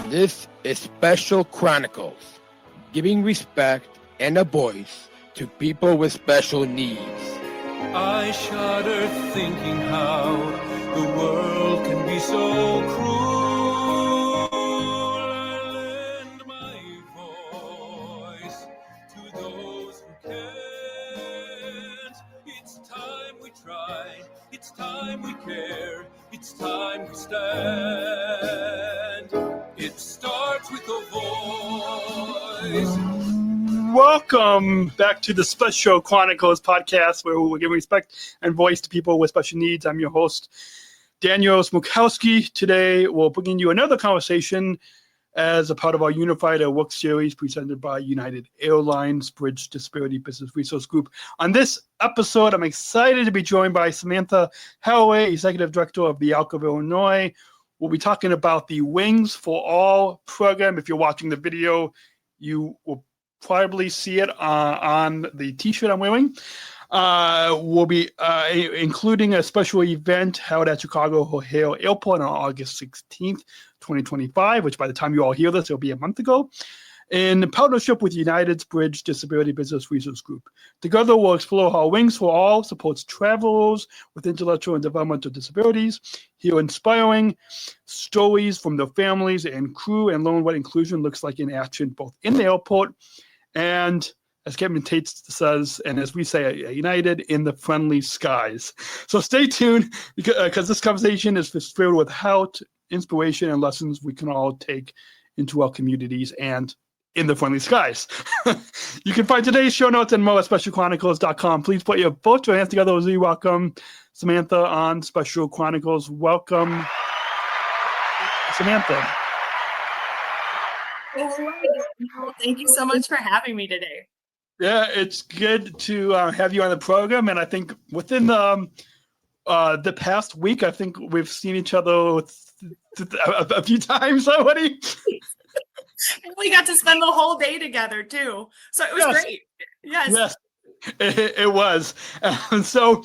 This is Special Chronicles, giving respect and a voice to people with special needs. I shudder thinking how the world can be so cruel. I lend my voice to those who can't. It's time we try, it's time we care, it's time we stand. It starts with a voice. Welcome back to the Special Chronicles podcast, where we're giving respect and voice to people with special needs. I'm your host, Daniel Smrokowski. Today, we're bringing you another conversation as a part of our Unified at Work series presented by United Airlines Bridge Disability Business Resource Group. On this episode, I'm excited to be joined by Samantha Alloway, Executive Director of the Alka of Illinois. We'll be talking about the Wings for All program. If you're watching the video, you will probably see it on the t-shirt I'm wearing. We'll be including a special event held at Chicago O'Hare Airport on August 16th, 2025, which by the time you all hear this, it'll be a month ago, in partnership with United's Bridge Disability Business Resource Group. Together, we'll explore how Wings for All supports travelers with intellectual and developmental disabilities, hear inspiring stories from their families and crew, and learn what inclusion looks like in action, both in the airport and, as Kevin Tate says, and as we say at United, in the friendly skies. So stay tuned, because this conversation is filled with health, inspiration, and lessons we can all take into our communities and in the friendly skies. You can find today's show notes and more at specialchronicles.com. Please put your both your hands together as we welcome Samantha on Special Chronicles. Welcome, Samantha. Thank you so much for having me today. Yeah, it's good to have you on the program. And I think within the past week, I think we've seen each other a few times already. We got to spend the whole day together too, so it was great. Yes, it was. So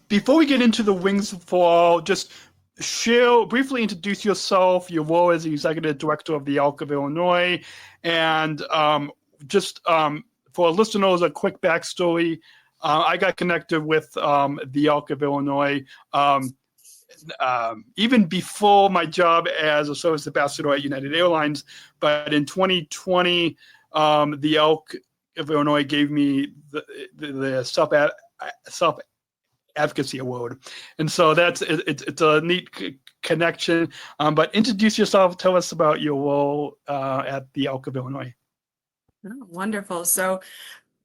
before we get into the Wings for All, just briefly introduce yourself, your role as the Executive Director of the Alka of Illinois, and just for listeners, a quick backstory. I got connected with the Alka of Illinois even before my job as a service ambassador at United Airlines. But in 2020, the Alka of Illinois gave me the self-advocacy award. And so it's a neat connection. But introduce yourself. Tell us about your role at the Alka of Illinois. Oh, wonderful. So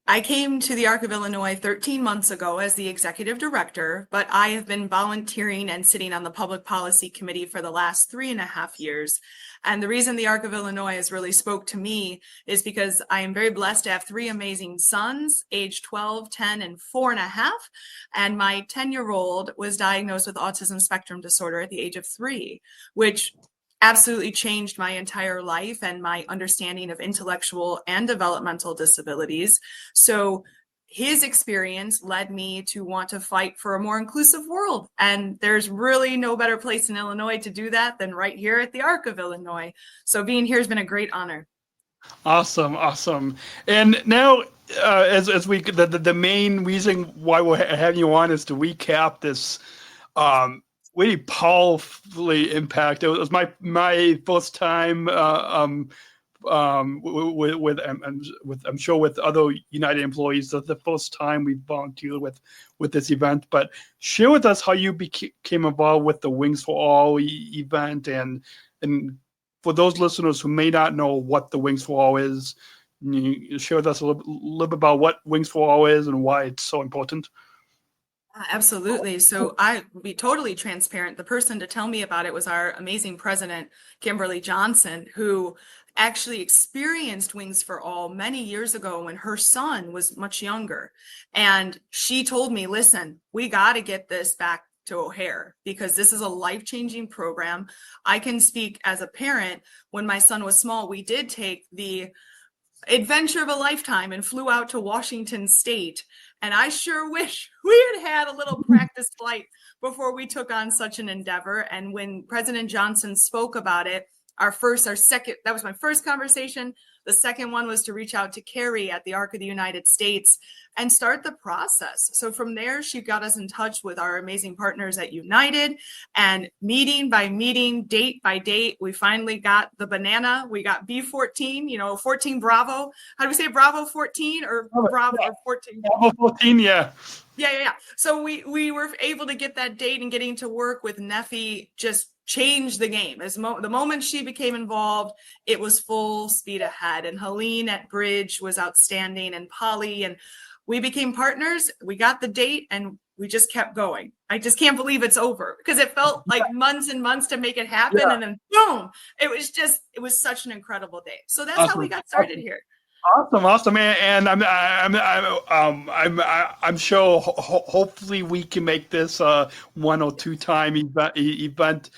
I came to the Arc of Illinois 13 months ago as the executive director, but I have been volunteering and sitting on the public policy committee for the last 3.5 years. And the reason the Arc of Illinois has really spoke to me is because I am very blessed to have 3 amazing sons, age 12, 10, and 4.5. And my 10-year-old was diagnosed with autism spectrum disorder at the age of 3, which absolutely changed my entire life and my understanding of intellectual and developmental disabilities. So his experience led me to want to fight for a more inclusive world. And there's really no better place in Illinois to do that than right here at the Arc of Illinois. So being here has been a great honor. Awesome. And now, as we, the main reason why we're having you on is to recap this really powerfully impact. It was my first time with I'm sure with other United employees, the first time we volunteered with this event. But share with us how you became involved with the Wings for All event, and for those listeners who may not know what the Wings for All is, you share with us a little bit about what Wings for All is and why it's so important. Absolutely. So I will be totally transparent. The person to tell me about it was our amazing president, Kimberly Johnson, who actually experienced Wings for All many years ago when her son was much younger. And she told me, listen, we got to get this back to O'Hare because this is a life-changing program. I can speak as a parent. When my son was small, we did take the adventure of a lifetime and flew out to Washington State. And I sure wish we had a little practice flight before we took on such an endeavor. And when President Johnson spoke about it, that was my first conversation. The second one was to reach out to Carrie at the Arc of the United States and start the process. So from there, she got us in touch with our amazing partners at United, and meeting by meeting, date by date, we finally got the banana. We got B14, 14 Bravo. How do we say Bravo 14 or Bravo 14? Bravo 14, yeah. Yeah. So we were able to get that date, and getting to work with Neffy just changed the game. The moment she became involved, it was full speed ahead. And Helene at Bridge was outstanding, and Polly, and we became partners. We got the date, and we just kept going. I just can't believe it's over, because it felt like months and months to make it happen. Yeah. And then boom, it was such an incredible day. So that's how we got started here. Awesome, and I'm sure hopefully we can make this a 1 or 2 time event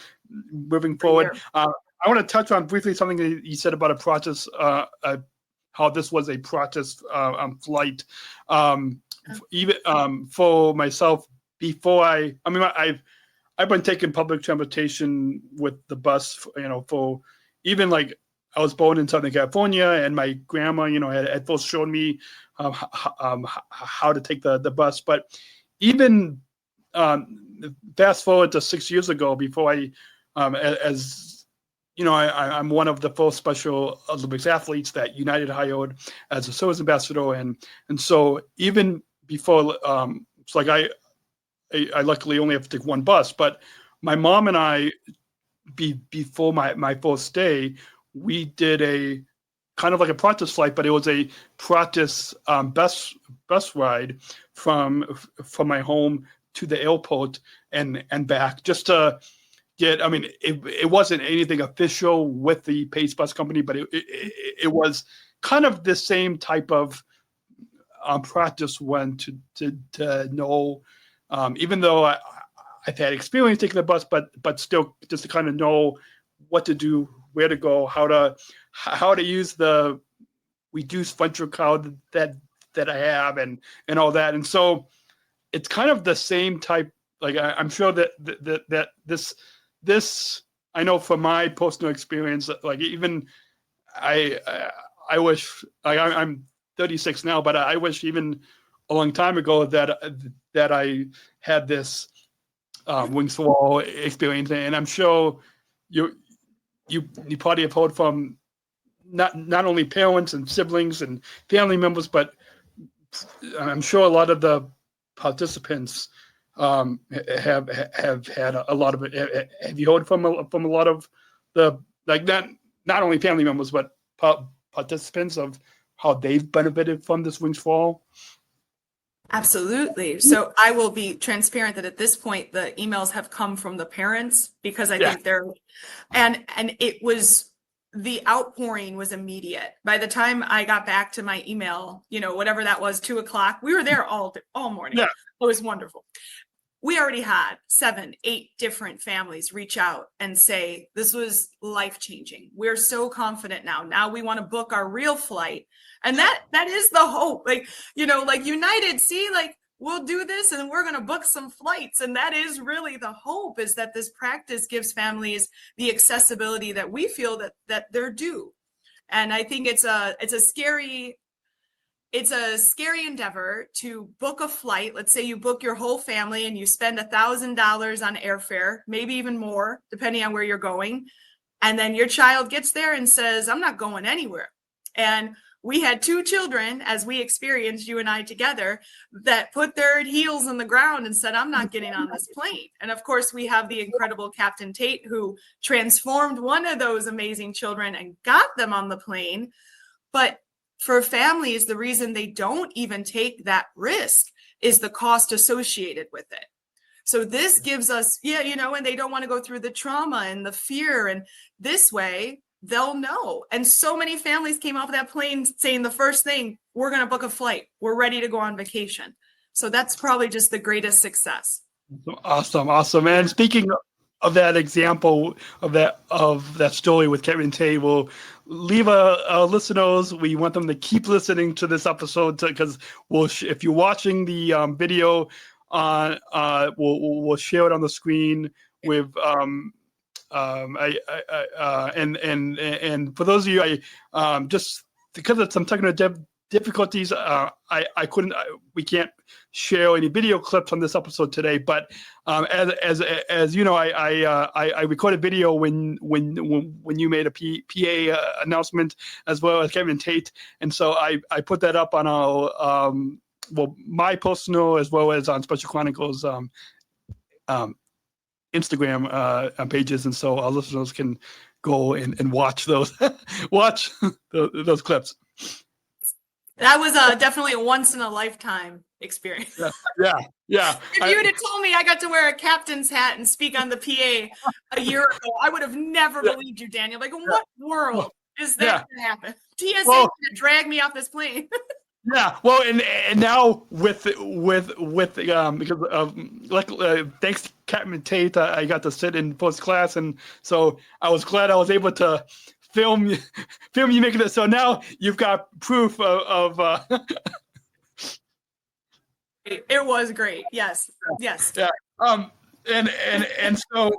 moving forward. I want to touch on briefly something that you said about a process, how this was a process flight. Even for myself, before I've been taking public transportation with the bus, for even like. I was born in Southern California, and my grandma, had first shown me how to take the bus. But even fast forward to 6 years ago, before I'm one of the first Special Olympics athletes that United hired as a service ambassador, and so even before, it's like I luckily only have to take one bus, but my mom and I, before my first day. We did a kind of like a practice flight, but it was a practice bus ride from my home to the airport and back, just to get. It wasn't anything official with the Pace Bus Company, but it was kind of the same type of practice when to know, even though I've had experience taking the bus, but still just to kind of know what to do, where to go, how to use the reduced venture card that I have, and all that. And so it's kind of the same type. Like I'm sure that this I know from my personal experience. Like even I wish, like I'm 36 now, but I wish even a long time ago that I had this wings to wall experience. And I'm sure you probably have heard from not only parents and siblings and family members, but I'm sure a lot of the participants have had a lot of it. Have you heard from a lot of the, like, not only family members, but participants of how they've benefited from this wings for all? Absolutely. So I will be transparent that at this point, the emails have come from the parents, because I think and the outpouring was immediate. By the time I got back to my email, whatever that was, 2:00, we were there all morning. Yeah. It was wonderful. We already had 7, 8 different families reach out and say, this was life-changing. We're so confident now. Now we want to book our real flight. And that is the hope. Like United, we'll do this and we're going to book some flights. And that is really the hope, is that this practice gives families the accessibility that we feel that they're due. And I think it's a scary endeavor to book a flight. Let's say you book your whole family and you spend $1,000 on airfare, maybe even more, depending on where you're going. And then your child gets there and says, I'm not going anywhere. And we had 2 children, as we experienced, you and I together, that put their heels in the ground and said, I'm not getting on this plane. And of course, we have the incredible Captain Tate, who transformed one of those amazing children and got them on the plane. But for families, the reason they don't even take that risk is the cost associated with it. So this gives us, and they don't want to go through the trauma and the fear. And this way, they'll know. And so many families came off that plane saying the first thing, we're going to book a flight. We're ready to go on vacation. So that's probably just the greatest success. Awesome. And speaking of that example, of that story with Kevin Tay, we'll leave our listeners. We want them to keep listening to this episode, because if you're watching the video, we'll share it on the screen with And for those of you, just because of some technical difficulties, we can't share any video clips on this episode today. But as you know, I recorded video when you made a PA announcement, as well as Kevin Tate, and so I put that up on our my personal as well as on Special Chronicles Instagram pages, and so our listeners can go and watch those those clips. That was definitely a once in a lifetime experience. Yeah. If you would have told me I got to wear a captain's hat and speak on the PA a year ago, I would have never believed you, Daniel. Like, in what world is that going to happen? TSA going to drag me off this plane. Yeah, well, and now with because of thanks to Captain Tate, I got to sit in post class, and so I was glad I was able to film you making it. So now you've got proof of It was great. Yes. Yeah. And so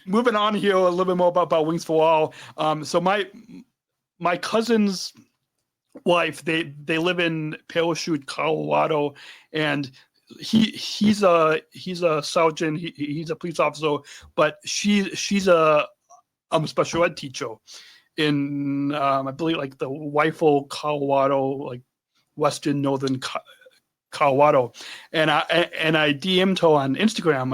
moving on here a little bit more about Wings for All. So my cousin's wife, they live in Parachute, Colorado, and he's a sergeant. He's a police officer, but she's a special ed teacher in I believe like the Weifel, Colorado, like western northern Colorado, and I DM'd her on Instagram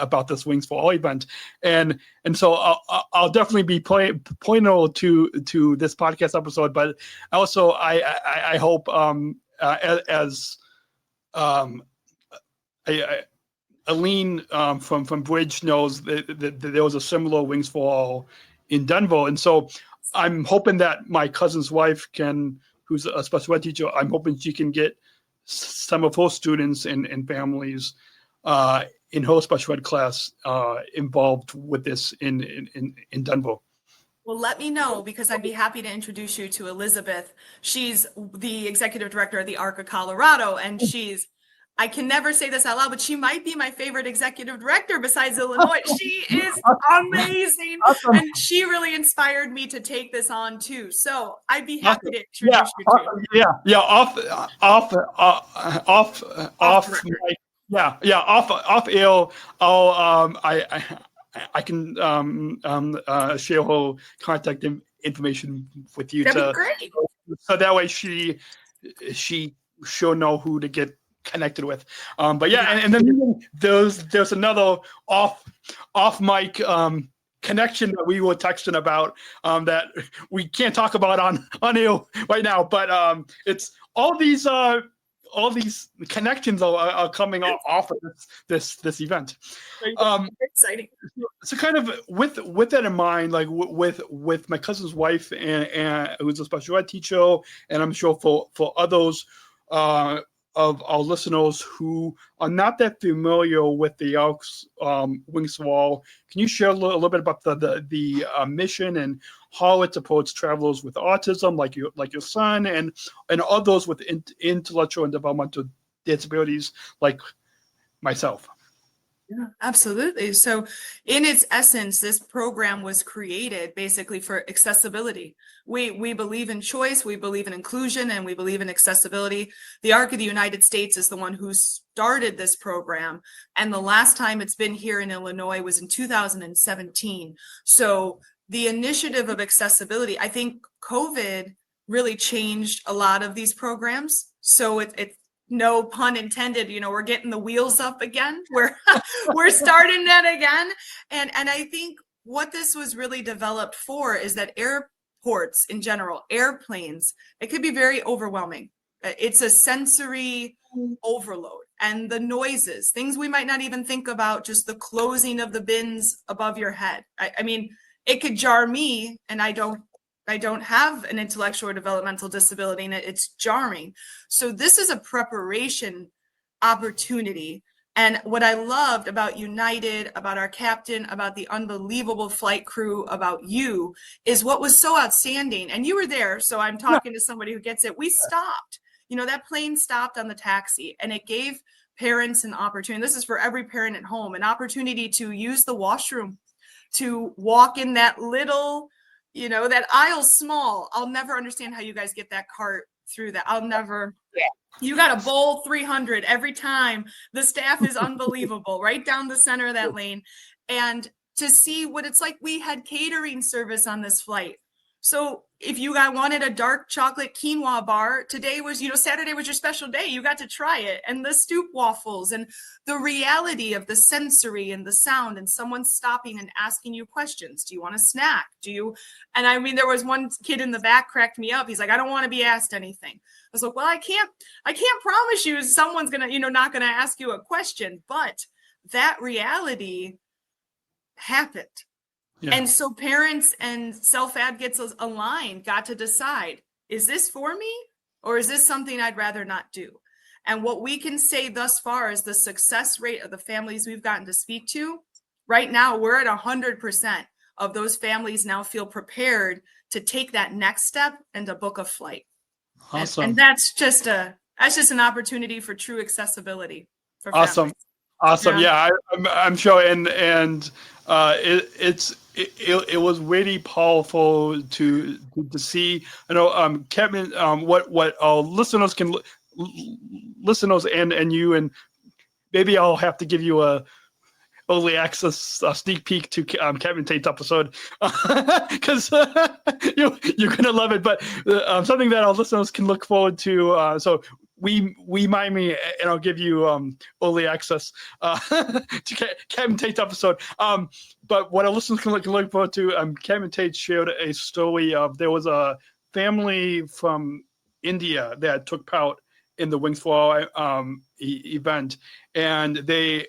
about this Wings for All event, and so I'll definitely be pointing to this podcast episode, but also I hope as Aline from Bridge knows that there was a similar Wings for All in Denver, and so I'm hoping that my cousin's wife who's a special ed teacher, I'm hoping she can get some of her students and families in her special ed class involved with this in Denver. Well, let me know, because I'd be happy to introduce you to Elizabeth. She's the executive director of the ARC of Colorado, and I can never say this out loud, but she might be my favorite executive director besides Illinois. She is amazing. Awesome. And she really inspired me to take this on too. So I'd be happy to introduce you to. Yeah. Off air. I can share her contact information with you. That'd be great. So that way she'll know who to get connected with. But yeah, and then there's another off mic connection that we were texting about that we can't talk about on air right now. But it's all these connections are coming off of this event. Exciting. So kind of with that in mind, like with my cousin's wife and who's a special ed teacher, and I'm sure for others of our listeners who are not that familiar with the ARC's Wings for All, can you share a little bit about the mission and how it supports travelers with autism, like your son, and others with intellectual and developmental disabilities, like myself? Yeah, absolutely. So in its essence, this program was created basically for accessibility. We believe in choice, we believe in inclusion, and we believe in accessibility. The ARC of the United States is the one who started this program. And the last time it's been here in Illinois was in 2017. So the initiative of accessibility, I think COVID really changed a lot of these programs. So it's no pun intended, we're getting the wheels up again. We're starting that again. And I think what this was really developed for is that airports in general, airplanes, it could be very overwhelming. It's a sensory overload, and the noises, things we might not even think about, just the closing of the bins above your head. I mean, it could jar me, and I don't have an intellectual or developmental disability, and it's jarring. So this is a preparation opportunity. And what I loved about United, about our captain, about the unbelievable flight crew, about you, is what was so outstanding. And you were there, so I'm talking to somebody who gets it. We stopped. That plane stopped on the taxi, and it gave parents an opportunity. This is for every parent at home, an opportunity to use the washroom, to walk in that little, that aisle small. I'll never understand how you guys get that cart through that. I'll never. You got a bowl 300 every time. The staff is unbelievable, right down the center of that lane. And to see what it's like, we had catering service on this flight. So if you wanted a dark chocolate quinoa bar, today was, Saturday was your special day. You got to try it. And the stoop waffles and the reality of the sensory and the sound and someone stopping and asking you questions. Do you want a snack? And I mean, there was one kid in the back cracked me up. He's like, I don't want to be asked anything. I was like, well, I can't promise you someone's going to, not going to ask you a question, but that reality happened. Yeah. And so parents and self-advocates aligned got to decide, is this for me or is this something I'd rather not do? And what we can say thus far is the success rate of the families we've gotten to speak to, right now, we're at 100% of those families now feel prepared to take that next step and to book a flight. Awesome. And that's just an opportunity for true accessibility. For awesome. families. Awesome. Yeah, I'm sure. And it was really powerful to see. I know, Kevin, what our listeners can listeners and you, and maybe I'll have to give you a early access sneak peek to Kevin Tate's episode because you're gonna love it. But something that our listeners can look forward to. So we mind me, and I'll give you early access to Kevin Tate's episode. But what our listeners can look forward to, Kevin Tate shared a story of there was a family from India that took part in the Wings for All event, and they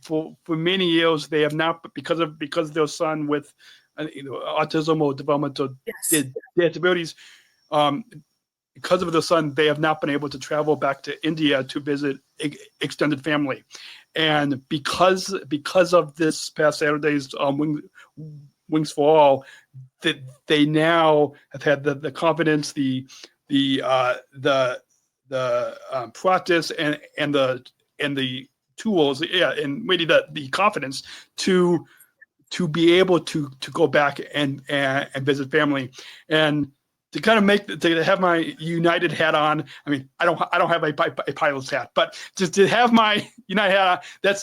for many years they have not, because of their son with autism or developmental disabilities. Because of the son, they have not been able to travel back to India to visit extended family, and because of this past Saturday's Wings for All, that they now have had the confidence, the practice, and the tools, and really the confidence to be able to go back and visit family. And to kind of to have my United hat on. I mean, I don't have a pilot's hat, but just to have my United hat on,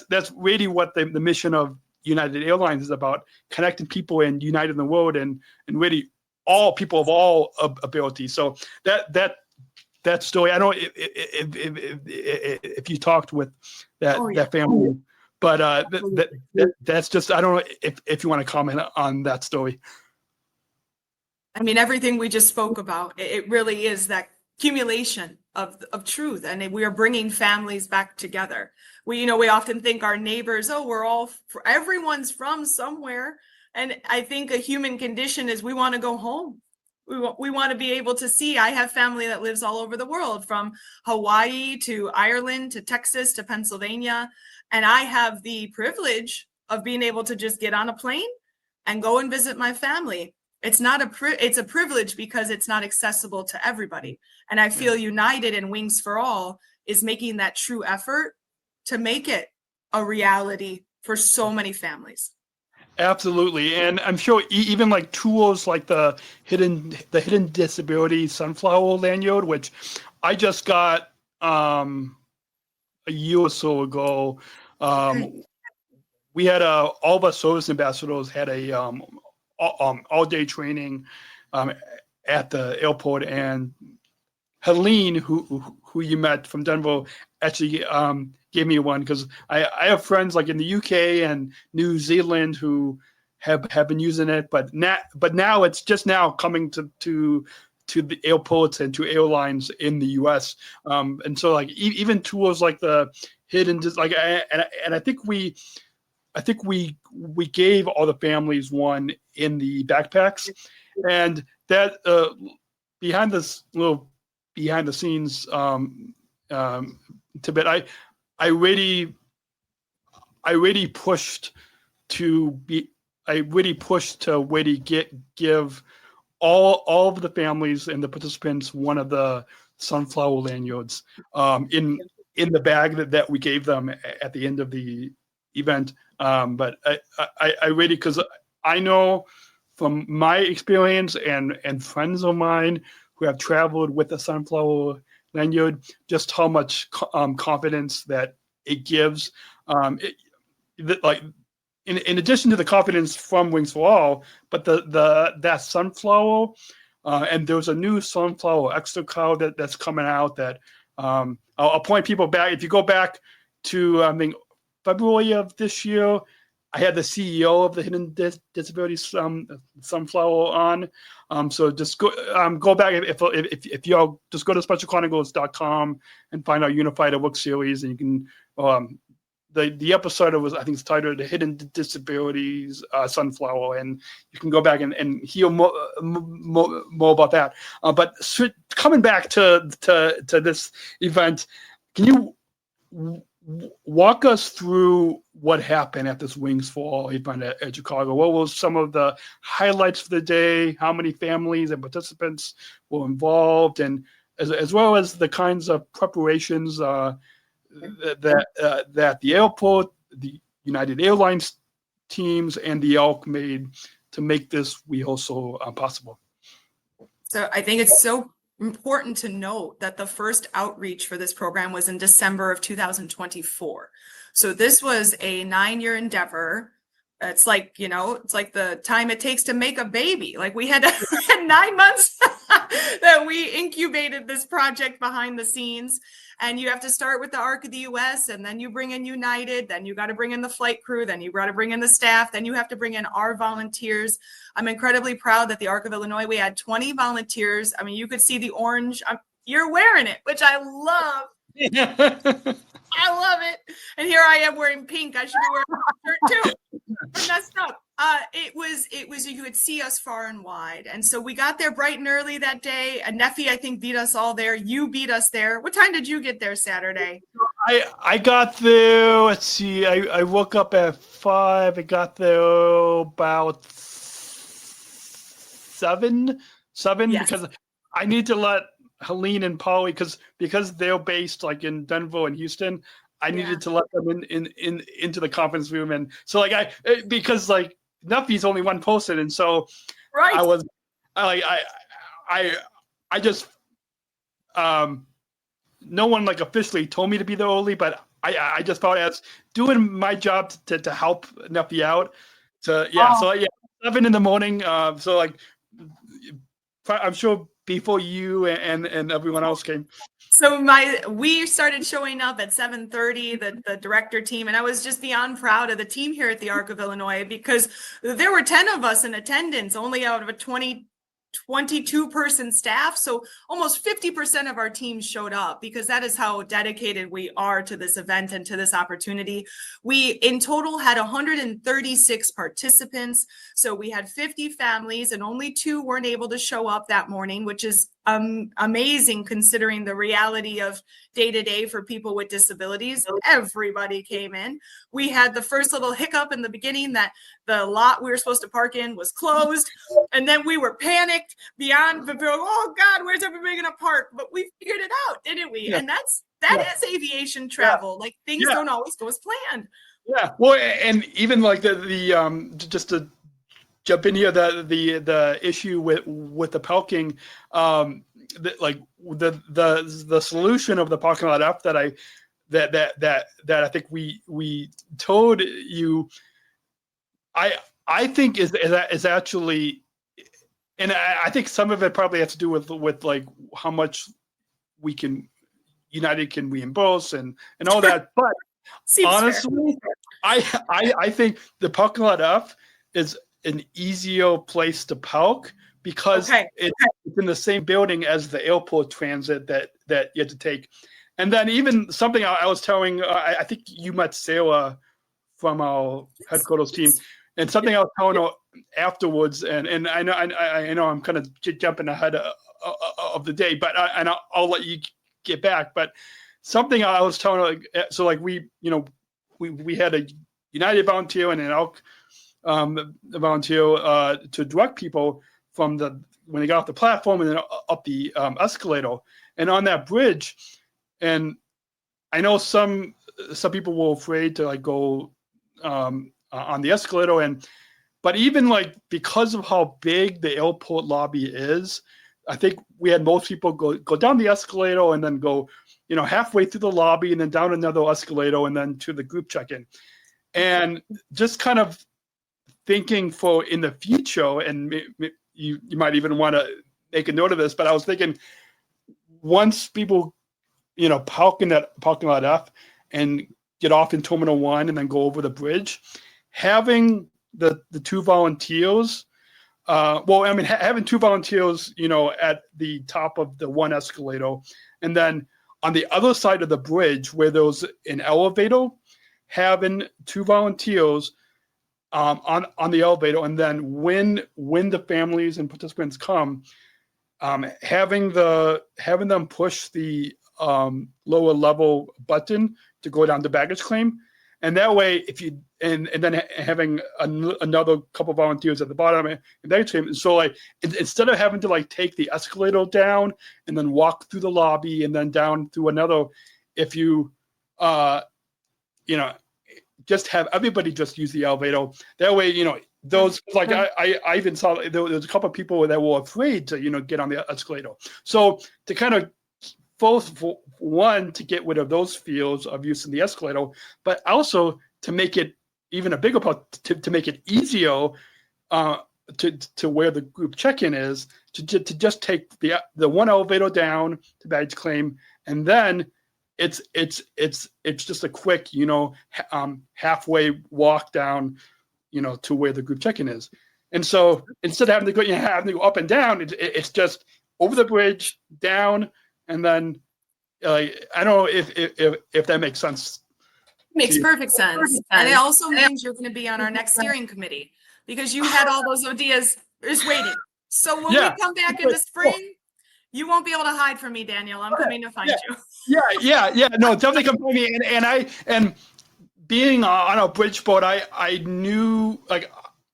that's really what the mission of United Airlines is about: connecting people and uniting the world, and really all people of all abilities. So that story, I don't know if you talked with that family, but that's just, I don't know if you want to comment on that story. I mean, everything we just spoke about, it really is that accumulation of truth, and we are bringing families back together. We often think our neighbors, everyone's from somewhere. And I think a human condition is we want to go home. We want to be able to see. I have family that lives all over the world, from Hawaii to Ireland to Texas to Pennsylvania. And I have the privilege of being able to just get on a plane and go and visit my family. It's a privilege because it's not accessible to everybody. And I feel United and Wings for All is making that true effort to make it a reality for so many families. Absolutely. And I'm sure even like tools like the hidden disability sunflower lanyard, which I just got a year or so ago. We had all of our service ambassadors had a all-day training at the airport, and Helene, who you met from Denver, actually gave me one, because I have friends like in the UK and New Zealand who have been using it, but now it's just now coming to the airports and to airlines in the US, and so like even tools like the hidden, like, and I think we gave all the families one in the backpacks, and that behind the scenes tidbit, I really pushed to give all of the families and the participants one of the sunflower lanyards in in the bag that we gave them at the end of the event. But I really, because I know from my experience and friends of mine who have traveled with the Sunflower lanyard, just how much confidence that it gives. Like in addition to the confidence from Wings for All, but that sunflower, and there's a new sunflower extra cloud that's coming out that I'll point people back. If you go back to I think February of this year, I had the CEO of the Hidden Disabilities Sunflower on. So just go back if y'all just go to specialchronicles.com and find our Unified at Work series, and you can the episode was, I think it's titled "The Hidden Disabilities Sunflower," and you can go back and hear more about that. But coming back to this event, can you walk us through what happened at this Wings for All event at Chicago? What were some of the highlights for the day? How many families and participants were involved, and as well as the kinds of preparations that the airport, the United Airlines teams, and the Elk made to make this rehearsal possible? So I think it's so important to note that the first outreach for this program was in December of 2024. So this was a 9-year endeavor. It's like, it's like the time it takes to make a baby. Like we had 9 months that we incubated this project behind the scenes. And you have to start with the Arc of the US, and then you bring in United, then you got to bring in the flight crew, then you got to bring in the staff, then you have to bring in our volunteers. I'm incredibly proud that the Arc of Illinois, we had 20 volunteers. I mean, you could see the orange. You're wearing it, which I love. I love it. And here I am wearing pink. I should be wearing a shirt too. But messed up. It was you could see us far and wide. And so we got there bright and early that day. And Neffy, I think, beat us all there. You beat us there. What time did you get there Saturday? I got there, let's see, I woke up at 5. I got there about 7 yes. Because I need to let Helene and Polly, because they're based like in Denver and Houston, I needed to let them into the conference room. And so like because like Nuffy's only one person, and so right. I just no one like officially told me to be there early, but I just felt as doing my job to help Nuffy out. So yeah, so yeah, 7 in the morning. So like I'm sure before you and everyone else came. So we started showing up at 7:30, the director team, and I was just beyond proud of the team here at the Arc of Illinois, because there were 10 of us in attendance, only out of a 22-person staff. So almost 50% of our team showed up, because that is how dedicated we are to this event and to this opportunity. We in total had 136 participants. So we had 50 families, and only 2 weren't able to show up that morning, which is amazing considering the reality of day-to-day for people with disabilities. Everybody came in. We had the first little hiccup in the beginning that the lot we were supposed to park in was closed, and then we were panicked beyond the oh God, where's everybody gonna park? But we figured it out, didn't we? Yeah. And that is aviation travel. Like things don't always go as planned. Yeah, well, and even like the just to jump in here, the issue with the parking, like the solution of the parking lot up that I think we told you, I think is actually, and I think some of it probably has to do with like how much United can reimburse and all that, but honestly, I think the parking lot up is an easier place to park, because it's in the same building as the airport transit that you have to take. And then even something I was telling, I think you met Sarah from our headquarters team, and something I was telling her afterwards, and I know I'm kind of jumping ahead of the day, but I'll let you get back. But something I was telling her, so like we had a United volunteer and an Elk volunteer to direct people from when they got off the platform and then up the escalator, and on that bridge, and I know some people were afraid to like go on the escalator, but even like because of how big the airport lobby is, I think we had most people go down the escalator and then go, halfway through the lobby and then down another escalator and then to the group check-in. And just kind of thinking for in the future, and you might even want to make a note of this, but I was thinking once people, park in that parking lot F and get off in Terminal 1 and then go over the bridge, having the two volunteers, having two volunteers, at the top of the one escalator, and then on the other side of the bridge where there's an elevator, having two volunteers on the elevator, and then when the families and participants come, having them push the lower level button to go down to baggage claim, and that way, if you and then having another couple volunteers at the bottom and baggage claim, so like instead of having to like take the escalator down and then walk through the lobby and then down through another, if you just have everybody just use the elevator. That way, those like I even saw there was a couple of people that were afraid to get on the escalator. So to kind of both one to get rid of those fears of using the escalator, but also to make it even a bigger part to make it easier to where the group check-in is to just take the one elevator down to baggage claim, and then it's just a quick halfway walk down to where the group check-in is. And so instead of having to go up and down, it's just over the bridge, down, and then I don't know if that makes sense. Makes perfect sense. And it also means you're going to be on our next steering committee because you had all those ideas just waiting. So when we come back in the spring, you won't be able to hide from me, Daniel. I'm coming to find you. Yeah. No, definitely come find me. And being on a bridge boat, I knew like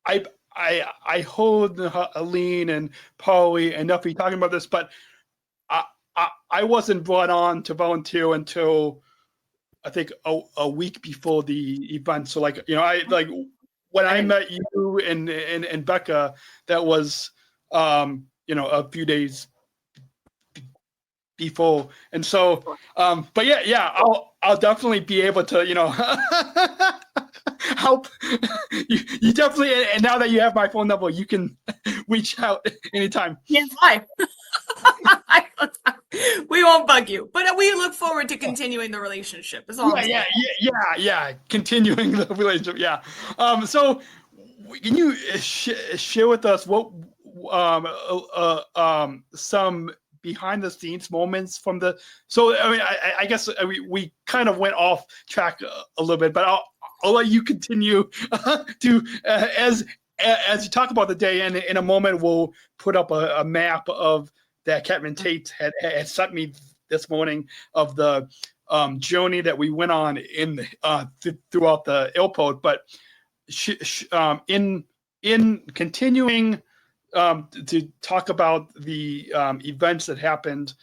I heard Aline and Polly and Nuffy talking about this, but I wasn't brought on to volunteer until I think a week before the event. So like I like when I met you and Becca, that was a few days before. And so but yeah, I'll definitely be able to help you definitely. And now that you have my phone number, you can reach out anytime. Yes, hi. We won't bug you, but we look forward to continuing the relationship. Yeah. Continuing the relationship. Yeah. So can you share with us what some behind the scenes moments from the? So I mean, I guess we kind of went off track a little bit, but I'll let you continue to as you talk about the day. And in a moment, we'll put up a map of that Captain Tate had sent me this morning of the journey that we went on in throughout the airport. But in continuing to talk about the events that happened,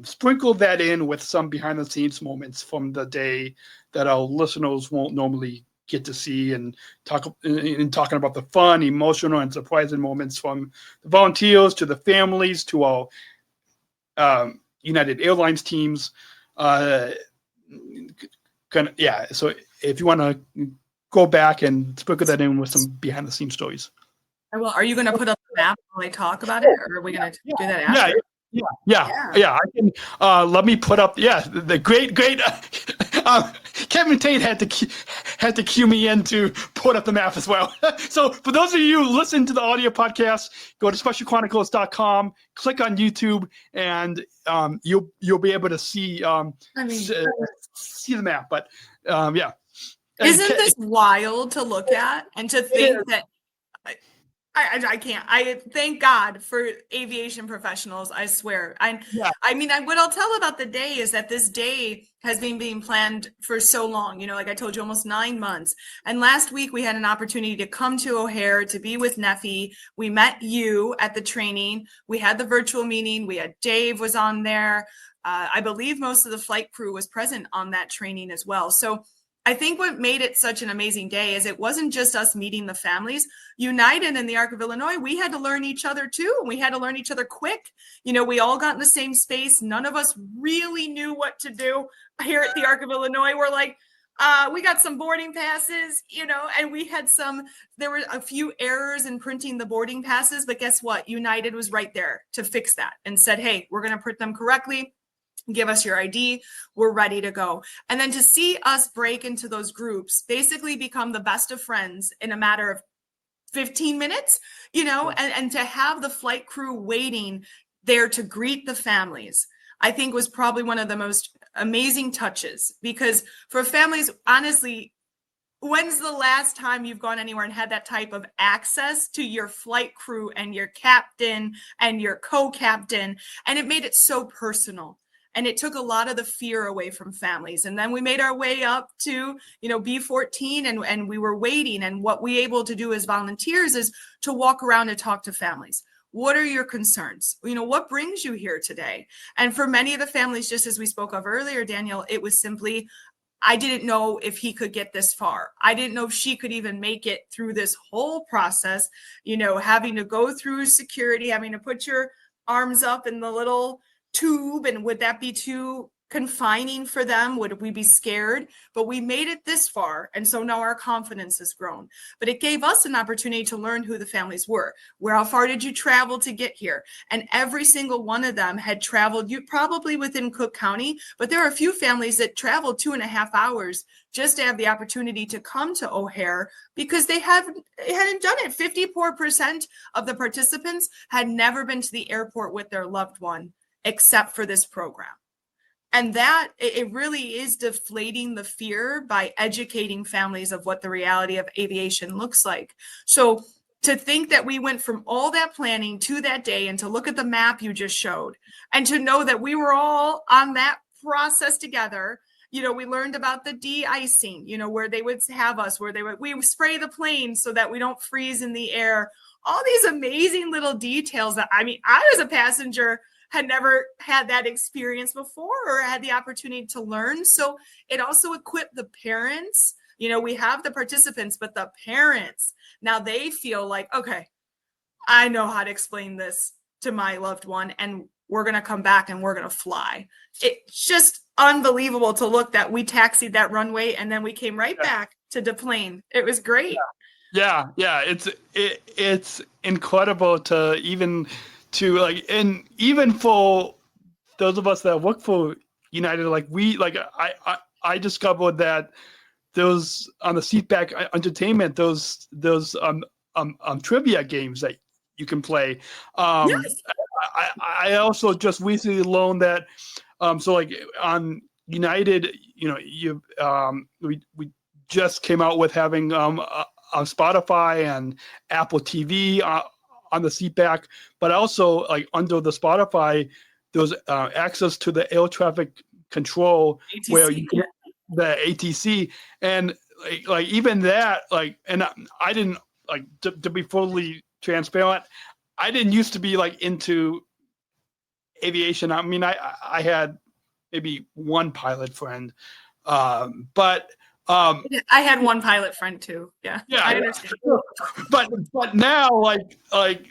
sprinkle that in with some behind the scenes moments from the day that our listeners won't normally get to see, and talking about the fun, emotional, and surprising moments from the volunteers to the families to our United Airlines teams. So if you want to go back and sprinkle that in with some behind the scenes stories. Well, are you going to put up the map while I talk about it, or are we going to do that after? Yeah. I can. Let me put up. Yeah, the great. Kevin Tate had to cue me in to put up the map as well. So for those of you listening to the audio podcast, go to specialchronicles.com, click on YouTube, and you'll be able to see see the map. But yeah. Isn't this wild to look at and to think that? I can't. I thank God for aviation professionals. I swear. I mean, what I'll tell about the day is that this day has been being planned for so long. Like I told you, almost 9 months. And last week we had an opportunity to come to O'Hare to be with Neffy. We met you at the training. We had the virtual meeting. We had Dave was on there. I believe most of the flight crew was present on that training as well. So I think what made it such an amazing day is it wasn't just us meeting the families. United in the Arc of Illinois, we had to learn each other too. And we had to learn each other quick. We all got in the same space. None of us really knew what to do. Here at the Arc of Illinois, we're like, we got some boarding passes, and there were a few errors in printing the boarding passes, but guess what? United was right there to fix that and said, hey, we're going to print them correctly. Give us your ID. We're ready to go. And then to see us break into those groups, basically become the best of friends in a matter of 15 minutes, and to have the flight crew waiting there to greet the families, I think was probably one of the most amazing touches, because for families, honestly, when's the last time you've gone anywhere and had that type of access to your flight crew and your captain and your co-captain? And it made it so personal. And it took a lot of the fear away from families. And then we made our way up to, B14 and we were waiting. And what we able to do as volunteers is to walk around and talk to families. What are your concerns? What brings you here today? And for many of the families, just as we spoke of earlier, Daniel, it was simply, I didn't know if he could get this far. I didn't know if she could even make it through this whole process, having to go through security, having to put your arms up in the little tube, and would that be too confining for them? Would we be scared? But we made it this far, and so now our confidence has grown. But it gave us an opportunity to learn who the families were. How far did you travel to get here? And every single one of them had traveled, you probably within Cook County, but there are a few families that traveled 2.5 hours just to have the opportunity to come to O'Hare, because they hadn't done it. 54% of the participants had never been to the airport with their loved one except for this program. And that it really is deflating the fear by educating families of what the reality of aviation looks like. So to think that we went from all that planning to that day, and to look at the map you just showed, and to know that we were all on that process together. We learned about the de-icing, where they would have us, we spray the plane so that we don't freeze in the air. All these amazing little details that, I was a passenger, had never had that experience before or had the opportunity to learn. So it also equipped the parents. We have the participants, but the parents, now they feel like, okay, I know how to explain this to my loved one, and we're going to come back and we're going to fly. It's just unbelievable to look that we taxied that runway and then we came right back to deplane. It was great. Yeah. It's incredible to even and even for those of us that work for United, I discovered that those on the seatback entertainment, those trivia games that you can play. Yes. I also just recently learned that on United, we just came out with having on Spotify and Apple TV on the seatback, but also under the Spotify, there's access to the air traffic control ATC, where you can, the ATC, and even that, and I didn't to be fully transparent, I didn't used to be into aviation. I had maybe one pilot friend, but I had one pilot friend too. Yeah, I understand. But now,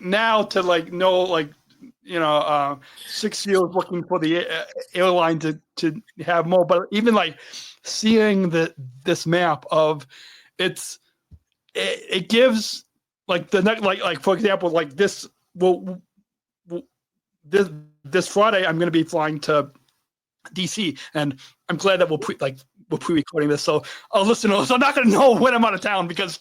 now to know, 6 years working for the airline to have more. But even seeing this map of it gives the next for example this this Friday I'm going to be flying to DC, and I'm glad that we're pre-recording this, so our listeners are not going to know when I'm out of town, because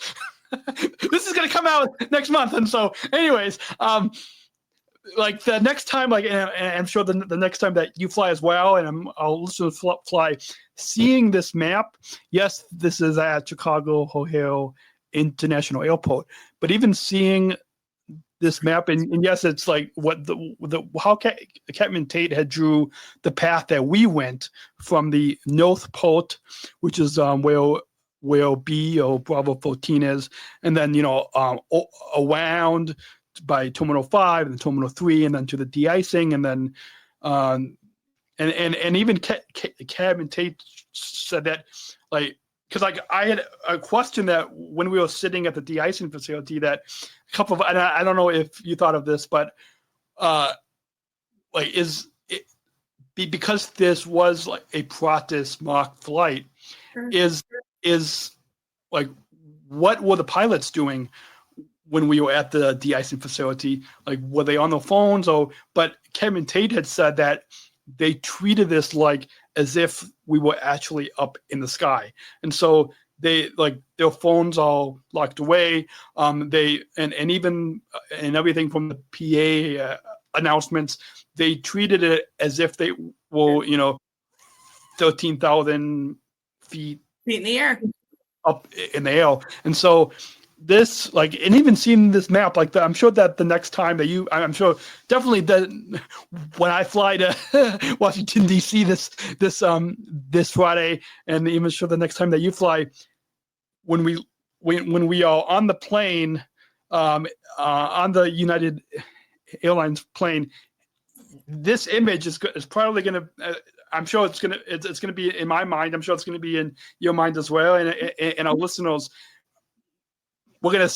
this is going to come out next month. And so, anyways, the next time, and I'm sure the next time that you fly as well, and I'll listen to fly, seeing this map. Yes, this is at Chicago O'Hare International Airport, but even seeing this map, and yes, it's how Captain Tate had drew the path that we went from the North Port, which is where B or Bravo 14 is, and then around by Terminal 5 and Terminal 3, and then to the de-icing, and then and even Cab and Tate said that, like, because like I had a question that when we were sitting at the de-icing facility, that a couple of, and I don't know if you thought of this, but like because this was like a practice mock flight, is like, what were the pilots doing when we were at the de-icing facility? Like, were they on their phones? But Kevin Tate had said that they treated this like as if we were actually up in the sky. And so they, like, their phones all locked away. They, and even, and everything from the PA announcements, they treated it as if they were, 13,000 feet in the air, up in the air. And so this, like, and even seeing this map, like, I'm sure that the next time that I'm sure definitely that when I fly to Washington D.C. this Friday, and even sure the next time that you fly, when we are on the plane, on the United Airlines plane, this image is probably going to. I'm sure it's going to be in my mind. I'm sure it's going to be in your mind as well, and our listeners. We're going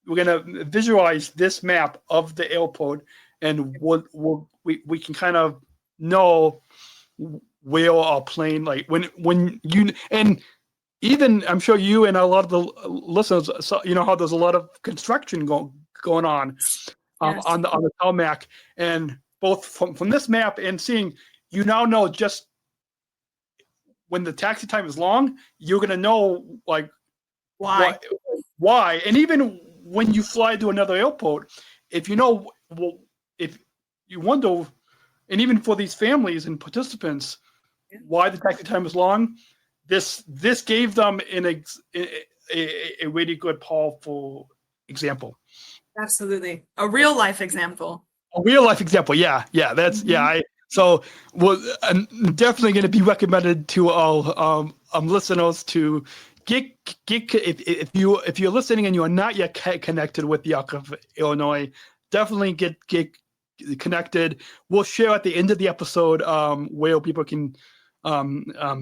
to visualize this map of the airport, and we can kind of know where our plane, like, when you, and even I'm sure you and a lot of the listeners, how there's a lot of construction going on on the tarmac, and both from this map and seeing, you now know just when the taxi time is long, you're going to know, like, why. And even when you fly to another airport, if you know, if you wonder, and even for these families and participants, why the taxi time is long, this gave them a really good, powerful example. Absolutely. A real life example. Yeah. That's, so I'm definitely going to be recommended to all listeners to get if you're listening and you are not yet connected with the Arc of Illinois, definitely get connected. We'll share at the end of the episode where people can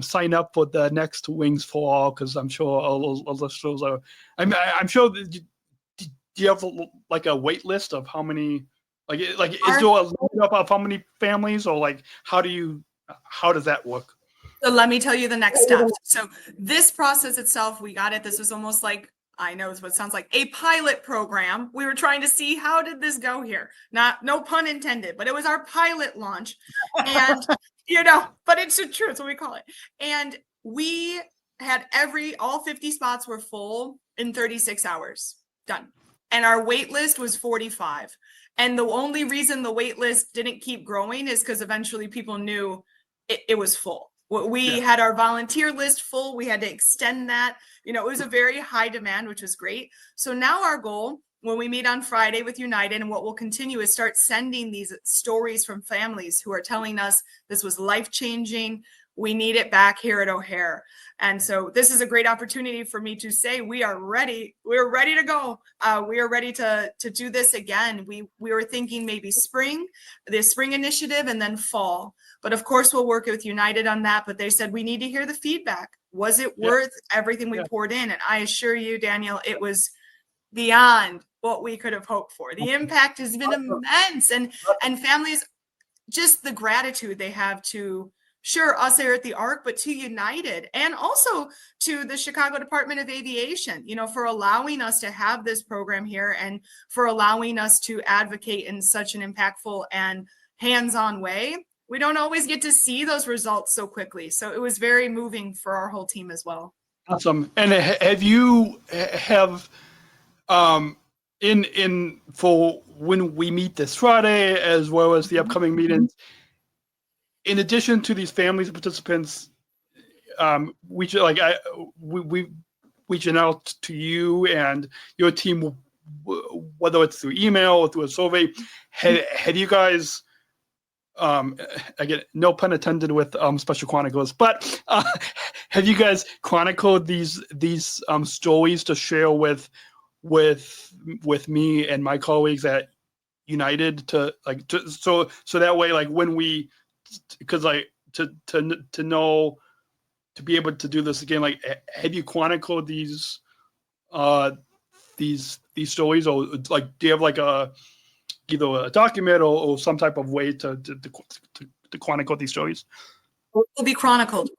sign up for the next Wings for All, because I'm sure all those listeners are. I'm sure. Do you have like a wait list of how many? Like is there a limit of how many families, or like how does that work? So let me tell you the next steps. So this process itself, we got it. This was almost like, I know it's what sounds like a pilot program. We were trying to see, how did this go here? No pun intended, but it was our pilot launch. And, but it's true. It's what we call it. And we had all 50 spots were full in 36 hours. Done. And our wait list was 45. And the only reason the wait list didn't keep growing is because eventually people knew it was full. We had our volunteer list full. We had to extend that. It was a very high demand, which was great. So now our goal, when we meet on Friday with United, and what we'll continue, is start sending these stories from families who are telling us this was life-changing. We need it back here at O'Hare. And so this is a great opportunity for me to say we are ready. We're ready to go. We are ready to do this again. We were thinking maybe the spring initiative, and then fall. But of course, we'll work with United on that. But they said we need to hear the feedback. Was it worth everything we poured in? And I assure you, Daniel, it was beyond what we could have hoped for. The impact has been immense. And families, just the gratitude they have to, sure, us here at the ARC, but to United, and also to the Chicago Department of Aviation, for allowing us to have this program here, and for allowing us to advocate in such an impactful and hands-on way. We don't always get to see those results so quickly. So it was very moving for our whole team as well. Awesome. And in for when we meet this Friday, as well as the upcoming meetings, in addition to these families and participants, we reaching out to you and your team, whether it's through email or through a survey. Had you guys, again, no pun intended with Special Chronicles, but have you guys chronicled these stories to share with me and my colleagues at United, so that way, like, when we because like to know, to be able to do this again, like have you chronicled these stories, or like do you have like either a document or some type of way to chronicle these stories? It will be chronicled.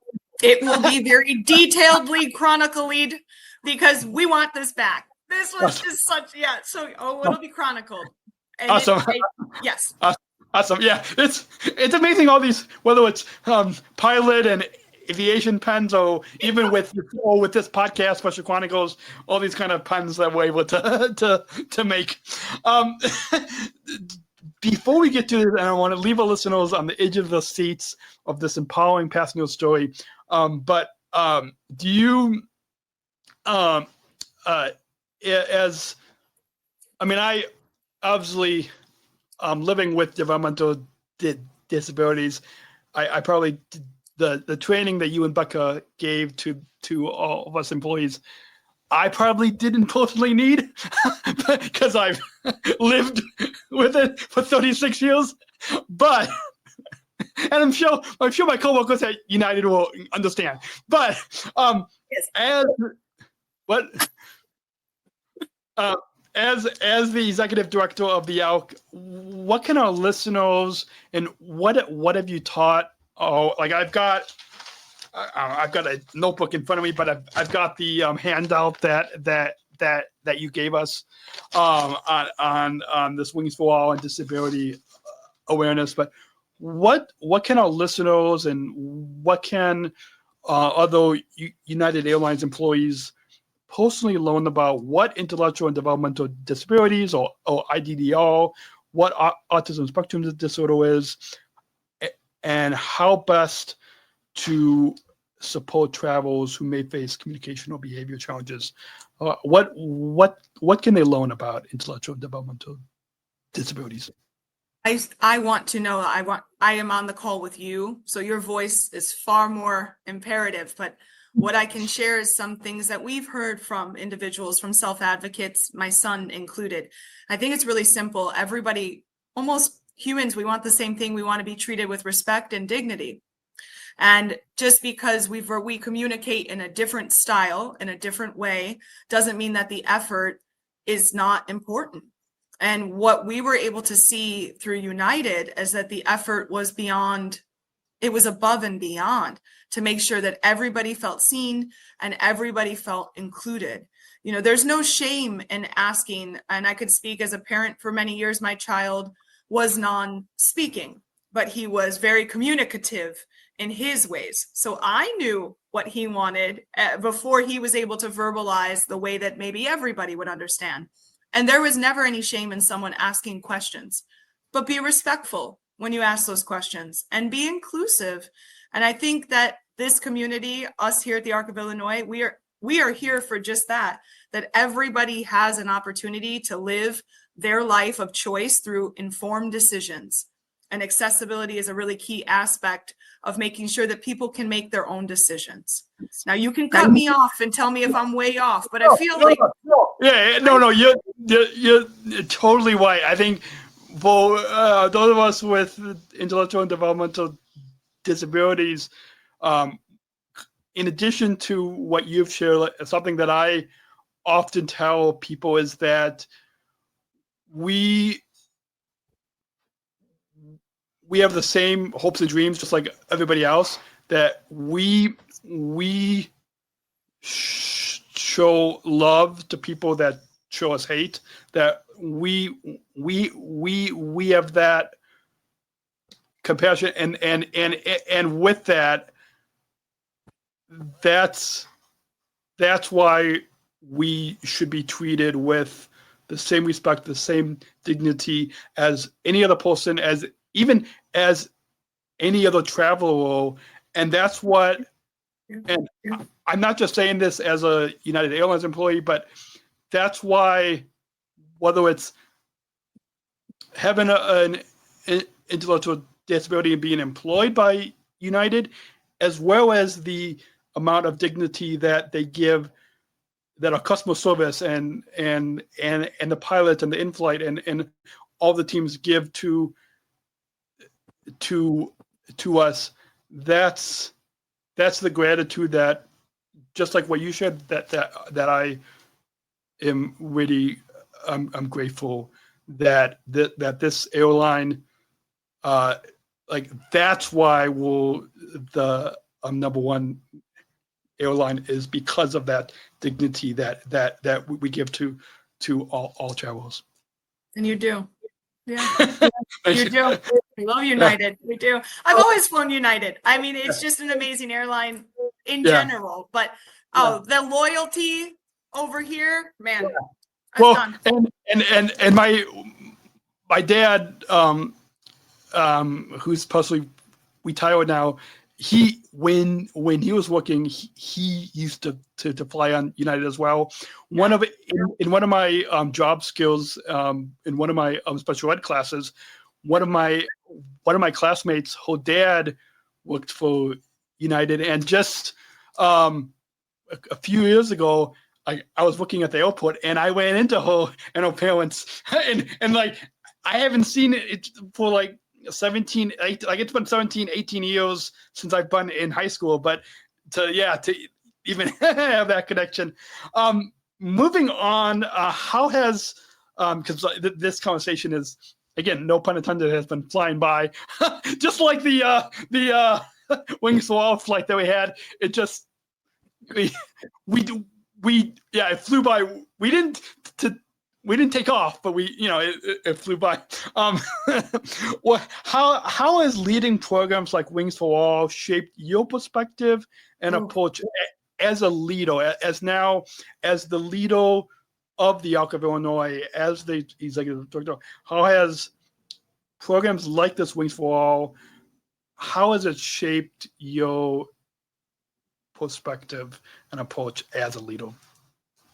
It will be very detailedly chronicled because we want this back. This was just such, so it'll be chronicled. And awesome. Yes. Awesome. Yeah, it's amazing, all these, whether it's pilot and aviation puns, or even with this podcast, Special Chronicles, all these kind of puns that we're able to make. Before we get to this, and I want to leave our listeners on the edge of the seats of this empowering passenger story. But do you, I obviously, living with developmental disabilities, I probably the training that you and Becca gave to all of us employees, I probably didn't personally need because I've lived with it for 36 years. But, and I'm sure my coworkers at United will understand. But as the executive director of the ALC, what can our listeners, and what have you taught? Oh, like I've got a notebook in front of me, but I've got the handout that you gave us on this Wings for All and disability awareness. But what can our listeners, and what can other United Airlines employees personally learn about what intellectual and developmental disabilities, or IDDR, what autism spectrum disorder is, and how best to support travelers who may face communication or behavior challenges? What can they learn about intellectual and developmental disabilities? I want to know. I am on the call with you, so your voice is far more imperative. But what I can share is some things that we've heard from individuals, from self-advocates, my son included. I think it's really simple. Everybody, almost humans, we want the same thing. We want to be treated with respect and dignity. And just because we communicate in a different style, in a different way, doesn't mean that the effort is not important. And what we were able to see through United is that the effort was beyond, it was above and beyond, to make sure that everybody felt seen and everybody felt included. You know, there's no shame in asking, and I could speak as a parent for many years. My child was non-speaking, but he was very communicative in his ways. So I knew what he wanted before he was able to verbalize the way that maybe everybody would understand. And there was never any shame in someone asking questions, but be respectful when you ask those questions and be inclusive. And I think that this community, us here at the Arc of Illinois, we are here for just that everybody has an opportunity to live their life of choice through informed decisions. And accessibility is a really key aspect of making sure that people can make their own decisions. Now, you can cut me off and tell me if I'm way off, but I feel like... No, you're totally right. I think for those of us with intellectual and developmental disabilities, in addition to what you've shared, something that I often tell people is that we have the same hopes and dreams, just like everybody else, that we show love to people that show us hate, that we have that compassion, and with that, that's why we should be treated with the same respect, the same dignity as any other person, even as any other traveler. And that's what, and I'm not just saying this as a United Airlines employee, but that's why, whether it's having an intellectual disability and being employed by United, as well as the amount of dignity that they give, that our customer service and the pilots and the in-flight and all the teams give to to us, that's the gratitude that, just like what you shared, that I am really, I'm grateful that this airline, like that's why the number one airline is, because of that dignity that we give to all travelers. And you do. Yeah, you do. We love United. We do. I've always flown United. I mean, it's just an amazing airline in general. But the loyalty over here, man. Well, and my dad, who's possibly retired now, when he was working, he used to fly on United as well. One of my job skills, in one of my special ed classes, one of my classmates, her dad worked for United, and just a few years ago, I was working at the airport, and I ran into her and her parents, and like I haven't seen it for like 17, like it's been 17, 18 years since I've been in high school, but to even have that connection. Moving on, how has, because this conversation is, again, no pun intended, has been flying by, just like the Wings for All flight that we had. It just, it flew by. We didn't take off, but it flew by. Well, how has leading programs like Wings for All shaped your perspective and approach as a leader, as the leader of the Arc of Illinois, as the executive director? How has programs like this, Wings for All, how has it shaped your perspective and approach as a leader?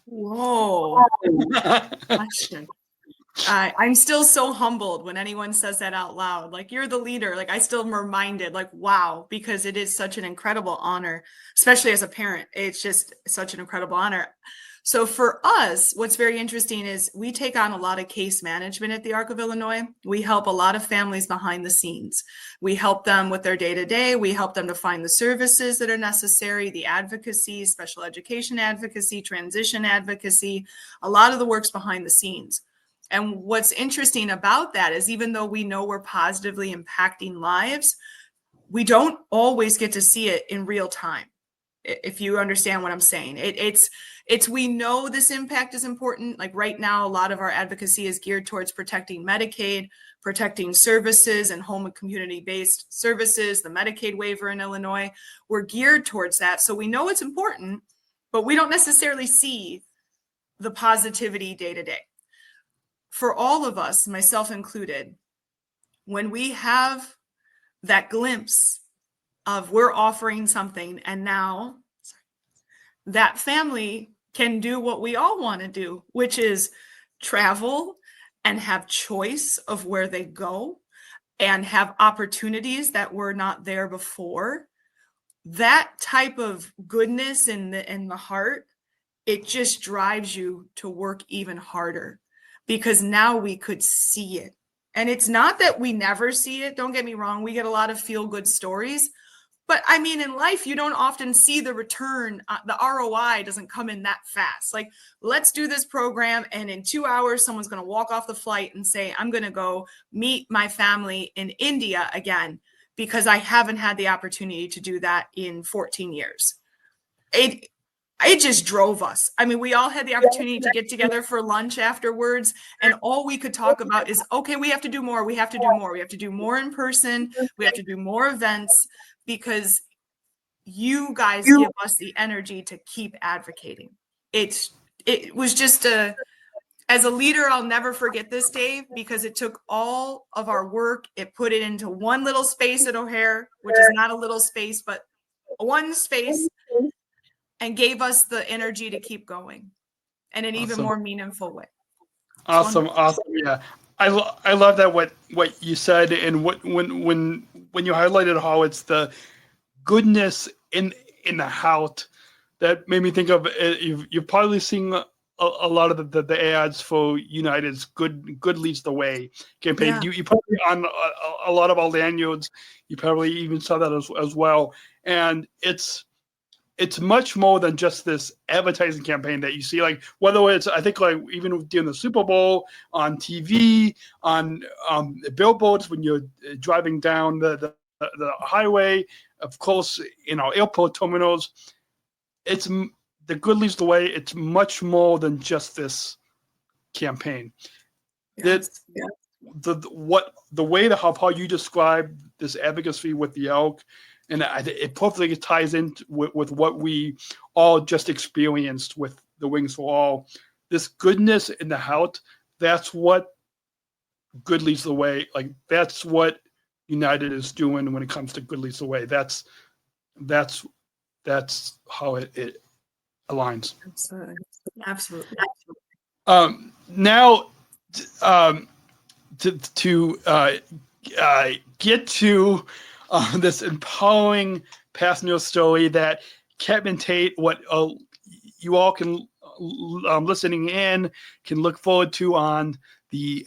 Whoa. Question. I'm still so humbled when anyone says that out loud. Like, you're the leader. Like, I still am reminded, like, wow, because it is such an incredible honor, especially as a parent. It's just such an incredible honor. So for us, what's very interesting is we take on a lot of case management at the Arc of Illinois. We help a lot of families behind the scenes. We help them with their day-to-day. We help them to find the services that are necessary, the advocacy, special education advocacy, transition advocacy. A lot of the work's behind the scenes. And what's interesting about that is, even though we know we're positively impacting lives, we don't always get to see it in real time, if you understand what I'm saying. We know this impact is important. Like right now, a lot of our advocacy is geared towards protecting Medicaid, protecting services and home and community-based services, the Medicaid waiver in Illinois. We're geared towards that. So we know it's important, but we don't necessarily see the positivity day to day. For all of us, myself included, when we have that glimpse of we're offering something, and now that family can do what we all want to do, which is travel and have choice of where they go and have opportunities that were not there before. That type of goodness in the heart, it just drives you to work even harder, because now we could see it. And it's not that we never see it. Don't get me wrong. We get a lot of feel-good stories. But I mean, in life, you don't often see the return. The ROI doesn't come in that fast. Like, let's do this program, and in 2 hours, someone's going to walk off the flight and say, I'm going to go meet my family in India again, because I haven't had the opportunity to do that in 14 years. It just drove us. I mean, we all had the opportunity to get together for lunch afterwards, and all we could talk about is, okay, we have to do more. We have to do more. We have to do more in person. We have to do more events, because you guys give us the energy to keep advocating. It was just as a leader, I'll never forget this, Dave, because it took all of our work. It put it into one little space at O'Hare, which is not a little space, but one space, and gave us the energy to keep going in an even more meaningful way. Awesome. Yeah. I love that what you said, and when you highlighted how it's the goodness in the heart, that made me think of you've probably seen a lot of the ads for United's "Good Leads the Way" campaign. Yeah. You probably on a lot of our lanyards. You probably even saw that as well. And it's much more than just this advertising campaign that you see. Like whether it's, I think, like even during the Super Bowl, on TV, on billboards when you're driving down the highway, of course, in our airport terminals. It's the Good Leads the Way. It's much more than just this campaign. Yes. The way that how you describe this advocacy with the elk, and it perfectly ties in with what we all just experienced with the Wings for All. This goodness in the heart, that's what Good Leads the Way. Like that's what United is doing when it comes to Good Leads the Way. That's how it aligns. Absolutely. Now, to get to this empowering passenger story that Captain Tate, what you all can listening in can look forward to on the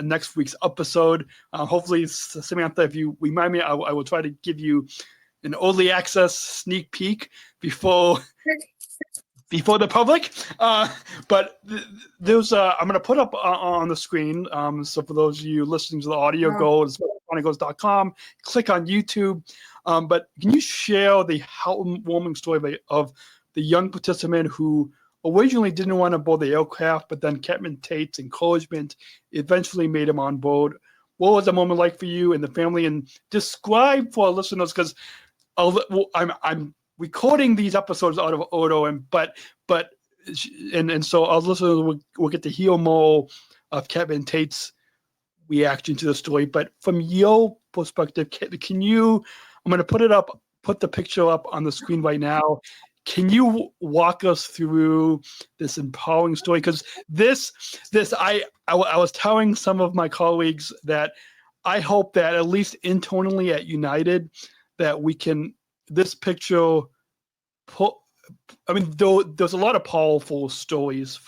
next week's episode. Hopefully, Samantha, if you remind me, I will try to give you an early access sneak peek before the public. But there's I'm going to put up on the screen. So for those of you listening to the audio, go to chronicles.com, click on YouTube. But can you share the heartwarming story of the young participant who originally didn't want to board the aircraft, but then Captain Tate's encouragement eventually made him on board? What was the moment like for you and the family? And describe for our listeners, because I'm recording these episodes out of order, and so our listeners will get to hear more of Captain Tate's reaction to the story. But from your perspective, can you? I'm going to put the picture up on the screen right now. Can you walk us through this empowering story? Because I was telling some of my colleagues that I hope that at least internally at United that we can this picture I mean, there's a lot of powerful stories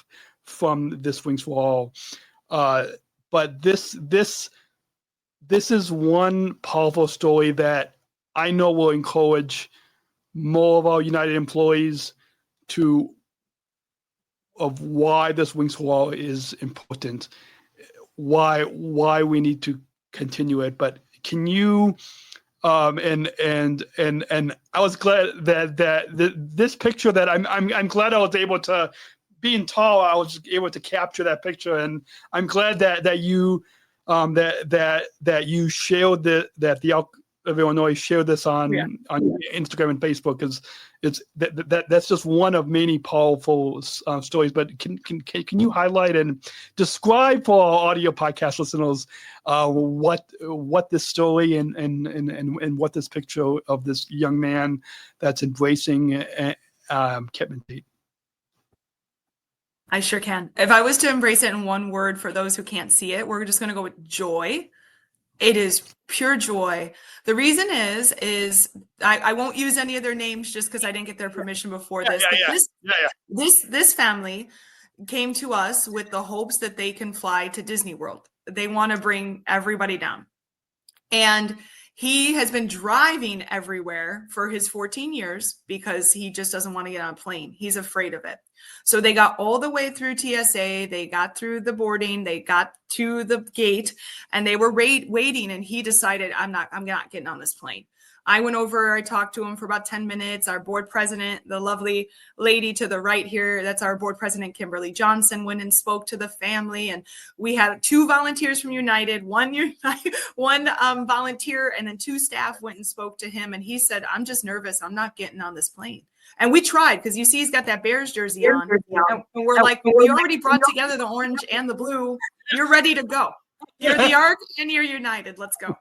from this Wings for All, but this is one powerful story that I know will encourage more of our United employees of why this Wings for All is important, why we need to continue it. But can you? And I was glad that this picture that I'm glad I was able to, being tall, I was able to capture that picture, and I'm glad that you that you shared that the Elk of Illinois shared this on Instagram and Facebook, because it's that's just one of many powerful stories. But can you highlight and describe for our audio podcast listeners what this story and what this picture of this young man that's embracing Captain Tate? I sure can. If I was to embrace it in one word for those who can't see it, we're just going to go with joy. It is pure joy. The reason is I won't use any of their names just because I didn't get their permission before this. This family came to us with the hopes that they can fly to Disney World. They want to bring everybody down. And he has been driving everywhere for his 14 years because he just doesn't want to get on a plane. He's afraid of it. So they got all the way through TSA. They got through the boarding. They got to the gate and they were waiting. And he decided, I'm not getting on this plane. I went over, I talked to him for about 10 minutes. Our board president, the lovely lady to the right here, that's our board president, Kimberly Johnson, went and spoke to the family. And we had 2 volunteers from United, one volunteer, and then 2 staff went and spoke to him. And he said, I'm just nervous. I'm not getting on this plane. And we tried, because you see he's got that Bears jersey on. And we're like, we already brought together the orange and the blue. You're ready to go. You're the Ark and you're United. Let's go.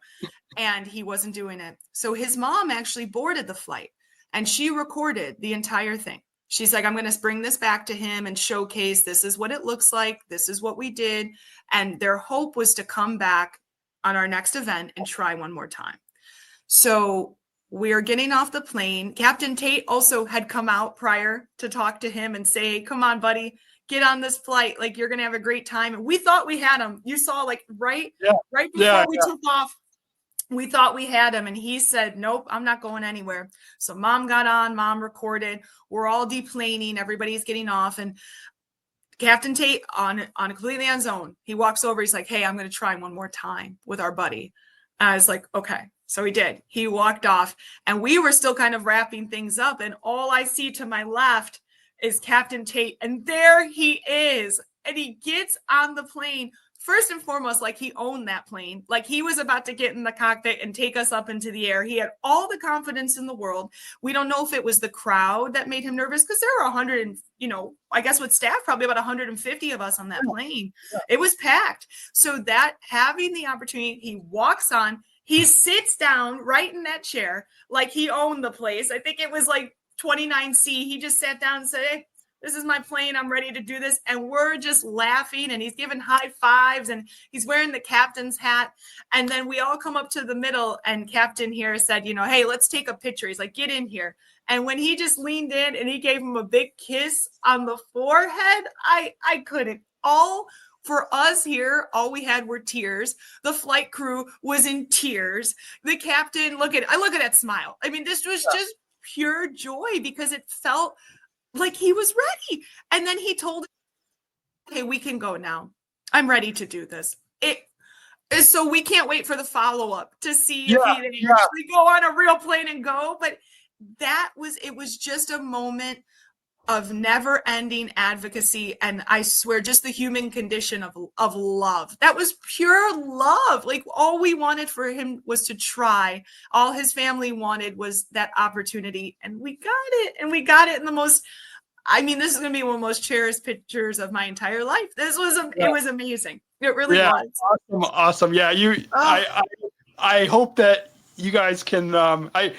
And he wasn't doing it. So his mom actually boarded the flight and she recorded the entire thing. She's like, I'm going to bring this back to him and showcase this is what it looks like. This is what we did. And their hope was to come back on our next event and try one more time. So we are getting off the plane. Captain Tate also had come out prior to talk to him and say, come on, buddy, get on this flight. Like, you're going to have a great time. And we thought we had him. You saw, like, right before we took off, we thought we had him. And he said, nope, I'm not going anywhere. So mom got on, mom recorded. We're all deplaning. Everybody's getting off. And Captain Tate on completely on his own. He walks over. He's like, hey, I'm going to try one more time with our buddy. And I was like, okay. So he did. He walked off, and we were still kind of wrapping things up. And all I see to my left is Captain Tate. And there he is. And he gets on the plane. First and foremost, like, he owned that plane. Like, he was about to get in the cockpit and take us up into the air. He had all the confidence in the world. We don't know if it was the crowd that made him nervous, because there were 100 and, I guess with staff, probably about 150 of us on that plane. Yeah. It was packed. So that having the opportunity, he walks on, he sits down right in that chair, like he owned the place. I think it was like 29C. He just sat down and said, hey, this is my plane. I'm ready to do this. And we're just laughing, and he's giving high fives, and he's wearing the captain's hat. And then we all come up to the middle, and Captain here said, hey, let's take a picture. He's like, get in here. And when he just leaned in and he gave him a big kiss on the forehead, I couldn't. For us here, all we had were tears. The flight crew was in tears. The captain, I look at that smile. I mean, this was just pure joy, because it felt like he was ready. And then he told us, okay, we can go now. I'm ready to do this. So we can't wait for the follow-up to see if he didn't actually go on a real plane and go. But it was just a moment of never-ending advocacy, and I swear, just the human condition of love. That was pure love. Like, all we wanted for him was to try. All his family wanted was that opportunity, and we got it. And we got it in the most. I mean, this is going to be one of the most cherished pictures of my entire life. It was amazing. It really was. Awesome. Yeah, I hope that you guys can. I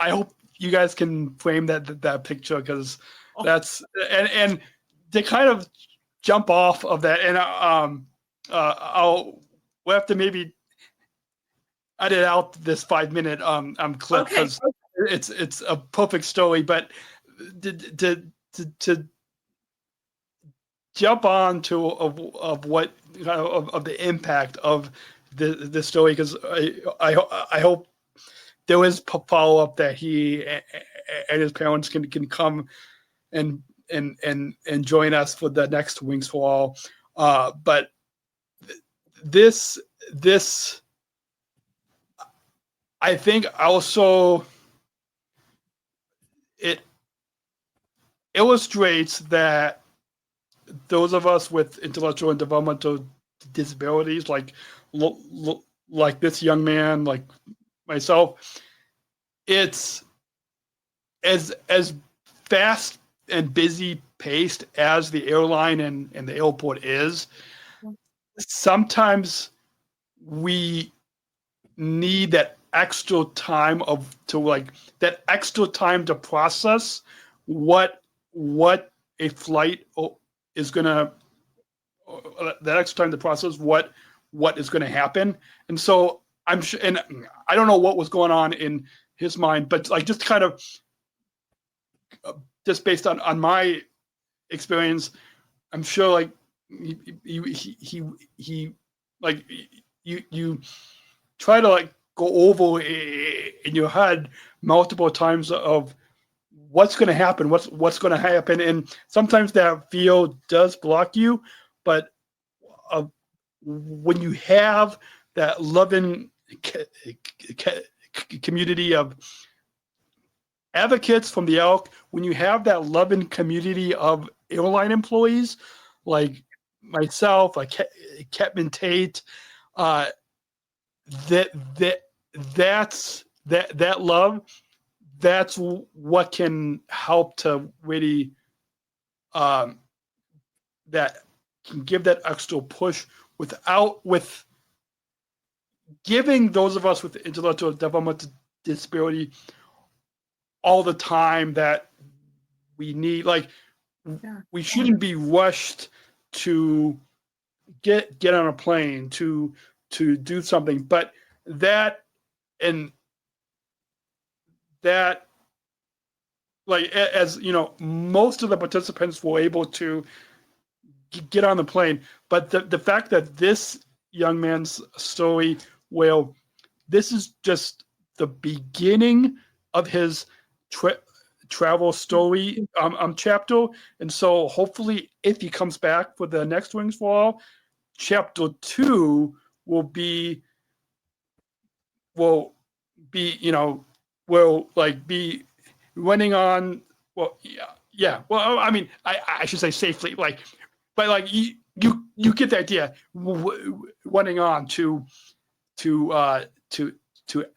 hope you guys can frame that picture, because that's and to kind of jump off of that, and we'll have to maybe edit out this 5-minute clip, because it's a perfect story. But to jump on to of what of the impact of the story, because I hope there is follow up that he and his parents can come and join us for the next Wings for All. But this I think also it illustrates that those of us with intellectual and developmental disabilities, like this young man, like myself, it's as fast and busy paced as the airline and the airport is. Sometimes we need that extra time to process what a flight is gonna. That extra time to process what is going to happen. And so I'm sure, and I don't know what was going on in his mind, but like just kind of just based on my experience, I'm sure like he like you try to like go over in your head multiple times of what's going to happen, what's going to happen, and sometimes that fear does block you. But when you have that loving community of advocates from the Elk, when you have that loving community of airline employees like myself, like Captain Tate, that love, that's what can help to really that can give that extra push with giving those of us with intellectual developmental disability all the time that we need. Like, we shouldn't be rushed to get on a plane to do something, but that like, as you know, most of the participants were able to get on the plane. But the fact that this young man's story, well, this is just the beginning of his travel story chapter. And so hopefully if he comes back for the next Wings for All, chapter 2 will be, be running on, yeah. Well, I mean, I should say safely, but you get the idea, running on to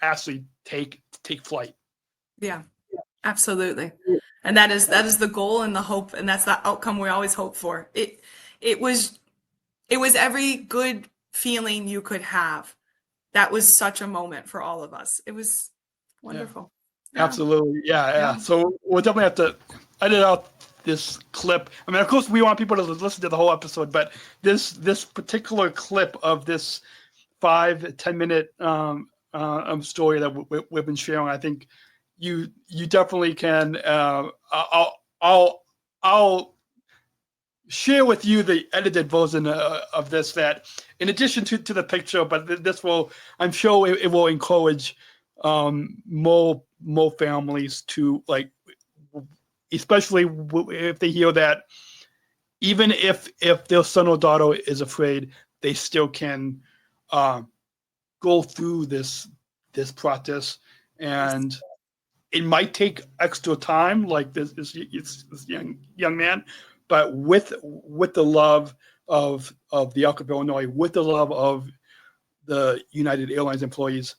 actually take flight. Yeah, absolutely. And that is the goal and the hope, and that's the outcome we always hope for. It was every good feeling you could have. That was such a moment for all of us. It was wonderful. Yeah. Absolutely. Yeah. So we'll definitely have to edit out this clip. I mean, of course, we want people to listen to the whole episode, but this particular clip of this 5-10 minute story that we've been sharing, I think you definitely can. I'll share with you the edited version of this, that in addition to the picture, but this will, I'm sure it will encourage more families to, like, especially if they hear that even if their son or daughter is afraid, they still can go through this process. And it might take extra time, like this young man, but with the love of the Arc of Illinois, with the love of the United Airlines employees,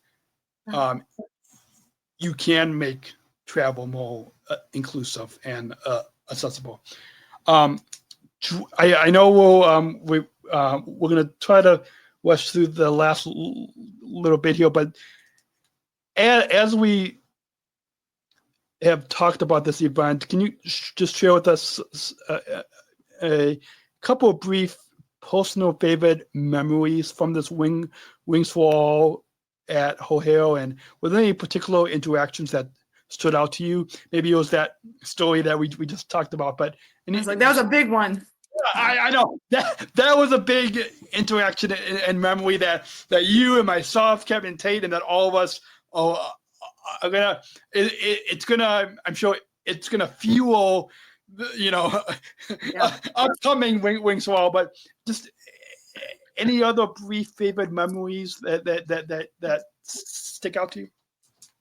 you can make travel more inclusive and accessible. I know we're going to try to rush through the last little bit here, but as we have talked about this event, can you just share with us a couple of brief personal favorite memories from this Wings for All at O'Hare, and were there any particular interactions that stood out to you? Maybe it was that story that we just talked about, but that was a big one. I know that was a big interaction and memory that you and myself, Kevin Tate, and that all of us are gonna. I'm sure it's gonna fuel, upcoming Wings for All. But just any other brief favorite memories that stick out to you?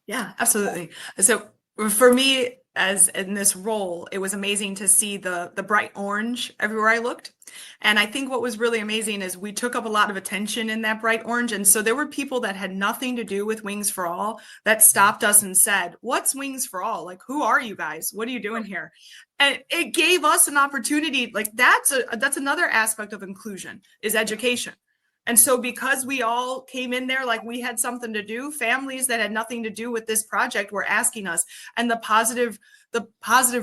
Yeah, absolutely. So for me, as in this role, it was amazing to see the bright orange everywhere I looked. And I think what was really amazing is we took up a lot of attention in that bright orange. And so there were people that had nothing to do with Wings for All that stopped us and said, "What's Wings for All? Like, who are you guys? What are you doing here?" And it gave us an opportunity. Like, that's another aspect of inclusion, is education. And so because we all came in there like we had something to do, families that had nothing to do with this project were asking us, and the positive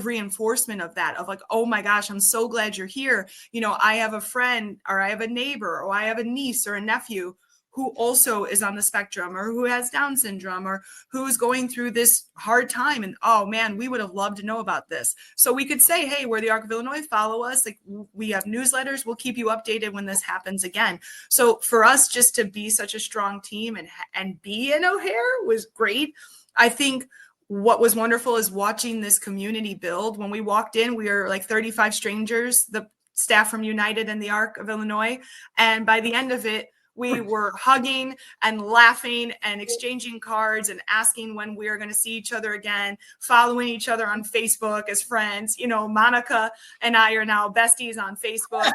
reinforcement of that, of like, "Oh my gosh, I'm so glad you're here. I have a friend, or I have a neighbor, or I have a niece or a nephew who also is on the spectrum, or who has Down syndrome, or who's going through this hard time. And oh man, we would have loved to know about this." So we could say, "Hey, we're the Arc of Illinois, follow us. Like, we have newsletters. We'll keep you updated when this happens again." So for us just to be such a strong team and be in O'Hare was great. I think what was wonderful is watching this community build. When we walked in, we were like 35 strangers, the staff from United and the Arc of Illinois. And by the end of it, we were hugging and laughing and exchanging cards and asking when we were going to see each other again, following each other on Facebook as friends. Monica and I are now besties on Facebook.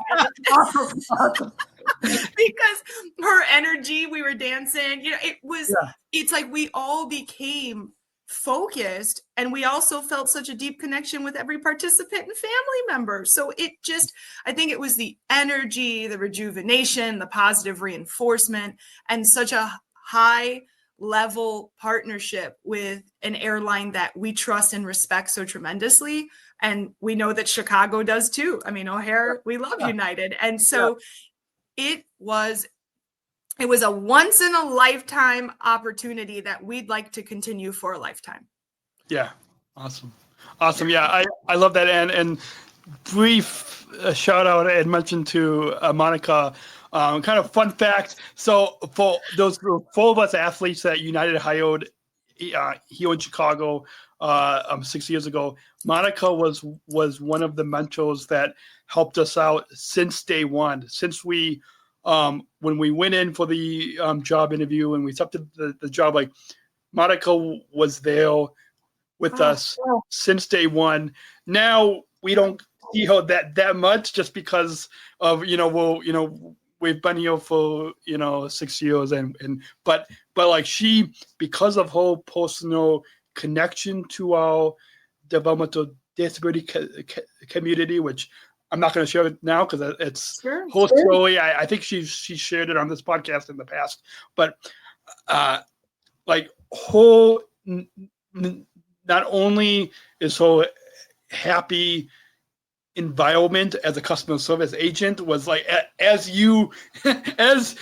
Because her energy, we were dancing. It's like we all became focused, and we also felt such a deep connection with every participant and family member. So I think it was the energy, the rejuvenation, the positive reinforcement, and such a high level partnership with an airline that we trust and respect so tremendously. And we know that Chicago does too. I mean, O'Hare, we love United. And so it was a once in a lifetime opportunity that we'd like to continue for a lifetime. Yeah. Awesome. Yeah. I love that. And brief shout out and mention to Monica. Kind of fun fact. So for those 4 of us athletes that United hired here in Chicago 6 years ago, Monica was one of the mentors that helped us out since day one. Since we when we went in for the job interview and we accepted the job, like Monica was there with us since day one. Now we don't see her that much just because of we've been here for 6 years but like she, because of her personal connection to our developmental disability community, which I'm not going to share it now because it's her story. I think she shared it on this podcast in the past, but like whole not only is her happy environment as a customer service agent was like as you witnessed,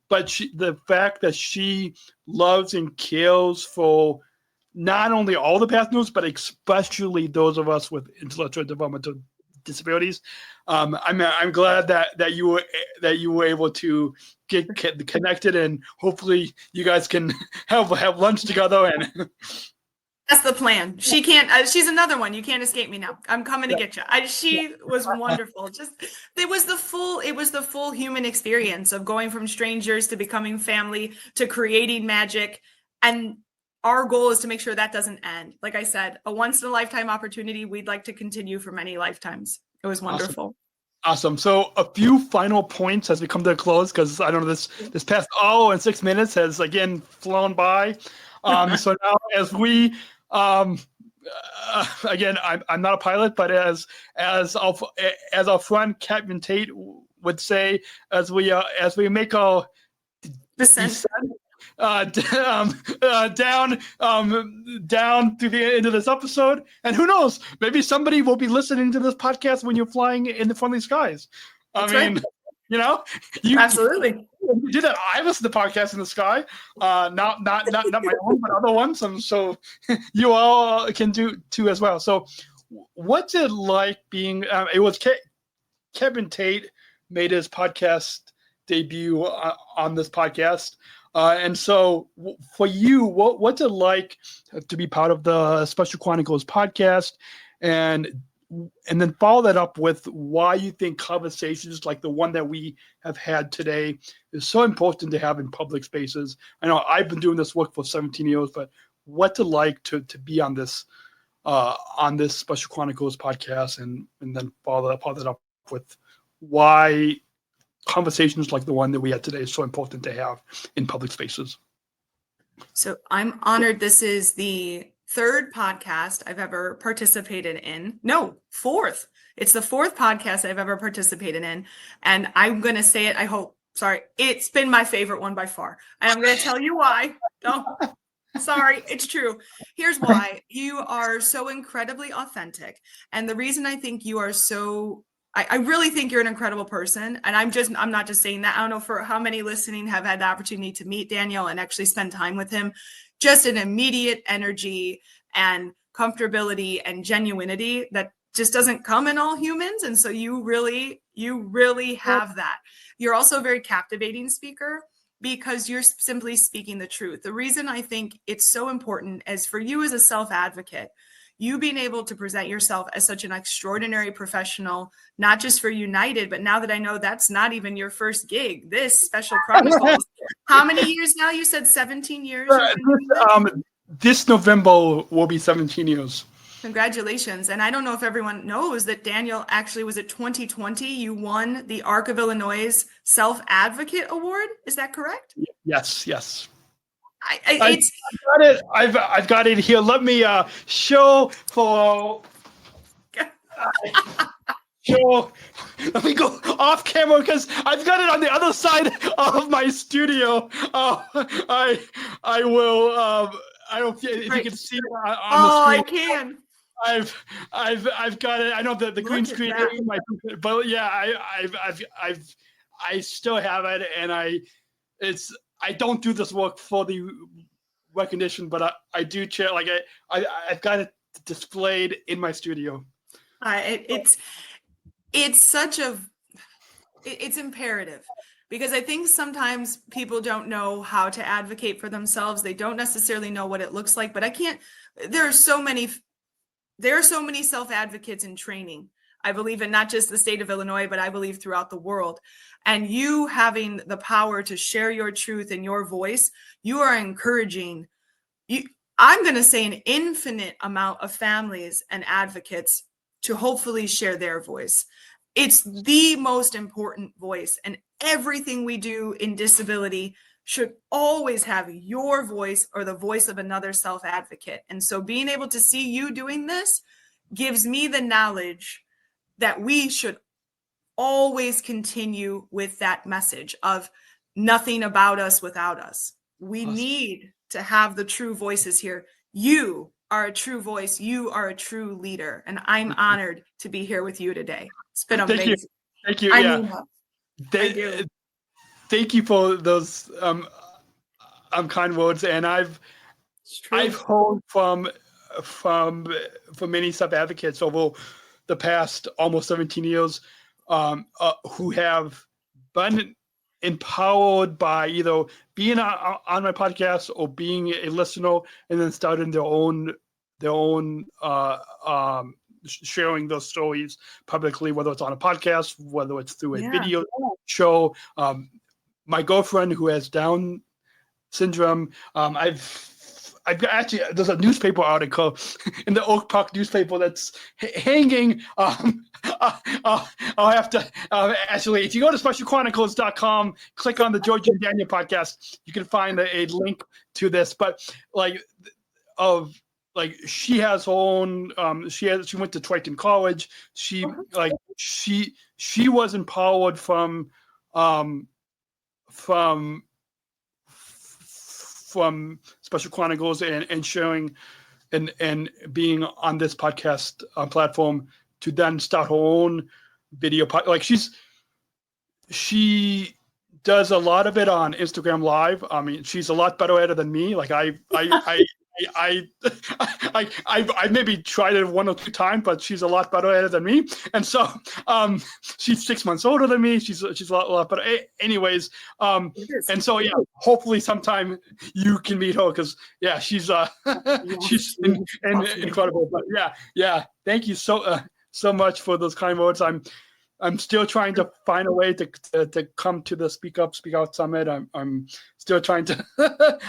but the fact that she loves and cares for not only all the passengers but especially those of us with intellectual and developmental disabilities. I'm glad that you were able to get connected, and hopefully you guys can have lunch together. And that's the plan. She can't. She's another one. You can't escape me now. I'm coming to get you. She was wonderful. It was the full human experience of going from strangers to becoming family to creating magic, and our goal is to make sure that doesn't end. Like I said, a once in a lifetime opportunity. We'd like to continue for many lifetimes. It was wonderful. Awesome. So a few final points as we come to a close, because I don't know this past hour and 6 minutes has again flown by. So now as we again, I'm not a pilot, but as our friend Captain Tate would say, as we make our descent down to the end of this episode, and who knows, maybe somebody will be listening to this podcast when you're flying in the friendly skies. Right. Absolutely. You did that. I listen to podcasts in the sky, not my own, but other ones, and so you all can do too as well. So, what's it like being? It was Kevin Tate made his podcast debut on this podcast, and so for you, what's it like to be part of the Special Chronicles podcast, and then follow that up with why you think conversations like the one that we have had today is so important to have in public spaces. I know I've been doing this work for 17 years, but what's it like to be on this Special Chronicles podcast, and then follow that up with why conversations like the one that we had today is so important to have in public spaces. So I'm honored. This is the 3rd podcast I've ever participated in. No, 4th. It's the 4th podcast I've ever participated in. And I'm going to say it, I hope. Sorry. It's been my favorite one by far. And I'm going to tell you why. No, sorry. It's true. Here's why. You are so incredibly authentic. And the reason I think you are so, I really think you're an incredible person. And I'm not just saying that. I don't know for how many listening have had the opportunity to meet Daniel and actually spend time with him. Just an immediate energy and comfortability and genuinity that just doesn't come in all humans. And so you really have that. You're also a very captivating speaker because you're simply speaking the truth. The reason I think it's so important is for you as a self-advocate, you being able to present yourself as such an extraordinary professional, not just for United, but now that I know that's not even your first gig, this Special Chronicles. How many years now? You said 17 years? This November will be 17 years. Congratulations. And I don't know if everyone knows that Daniel actually was at 2020. You won the Arc of Illinois Self-Advocate Award. Is that correct? Yes. I've got it. I've got it here. Let me show for. Let me go off camera because I've got it on the other side of my studio. I will. I don't know if you can see it on the screen. I can. I've got it. I know the green screen, but yeah, I still have it, and I don't do this work for the recognition, but I do chair. Like I've got it displayed in my studio. It's such a it's imperative, because I think sometimes people don't know how to advocate for themselves. They don't necessarily know what it looks like, but there are so many self-advocates in training. I believe in not just the state of Illinois, but I believe throughout the world. And you having the power to share your truth and your voice, you are encouraging I'm going to say an infinite amount of families and advocates to hopefully share their voice. It's the most important voice, and everything we do in disability should always have your voice or the voice of another self-advocate. And so being able to see you doing this gives me the knowledge that we should always continue with that message of nothing about us without us. We need to have the true voices here. You are a true voice. You are a true leader. And I'm honored to be here with you today. It's been amazing. Thank you. I Yeah. mean, I do. Thank you for those kind words. And I've heard from many sub-advocates over the past almost 17 years who have been empowered by either being on my podcast or being a listener, and then starting their own sharing those stories publicly, whether it's on a podcast, whether it's through a video show. My girlfriend who has Down syndrome, I've actually, there's a newspaper article in the Oak Park newspaper that's hanging. I'll have to actually, if you go to specialchronicles.com, click on the George and Daniel podcast, you can find a link to this. But she has her own. She went to Triton College. She was empowered from Special Chronicles and sharing and being on this podcast platform to then start her own video. She does a lot of it on Instagram Live. I mean, she's a lot better at it than me. Like I maybe tried it 1 or 2 times, but she's a lot better at it than me. And so she's 6 months older than me. She's a lot better. Anyways, and so hopefully sometime you can meet her, because she's she's incredible. But thank you so much for those kind words. I'm still trying to find a way to come to the Speak Out Summit. I'm still trying to,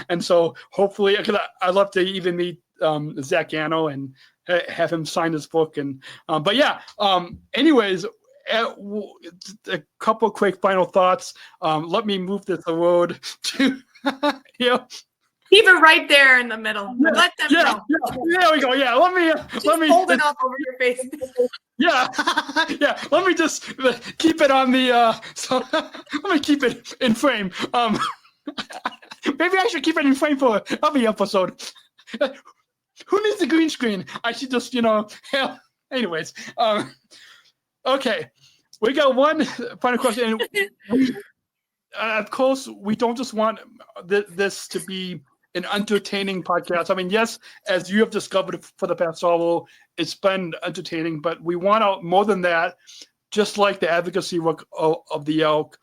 and so hopefully, because I'd love to even meet Zach Anno and have him sign his book. And anyways, a couple quick final thoughts. Let me move this road to Keep it right there in the middle. Let them know. There we go. Yeah, let me hold it up over your face. Yeah. Let me just keep it on the. So let me keep it in frame. Maybe I should keep it in frame for every episode. Who needs the green screen? I should just, anyways. Okay, we got one final question. Of course, we don't just want this to be an entertaining podcast. I mean, yes, as you have discovered for the past hour, it's been entertaining, but we want more than that. Just like the advocacy work of the Elk,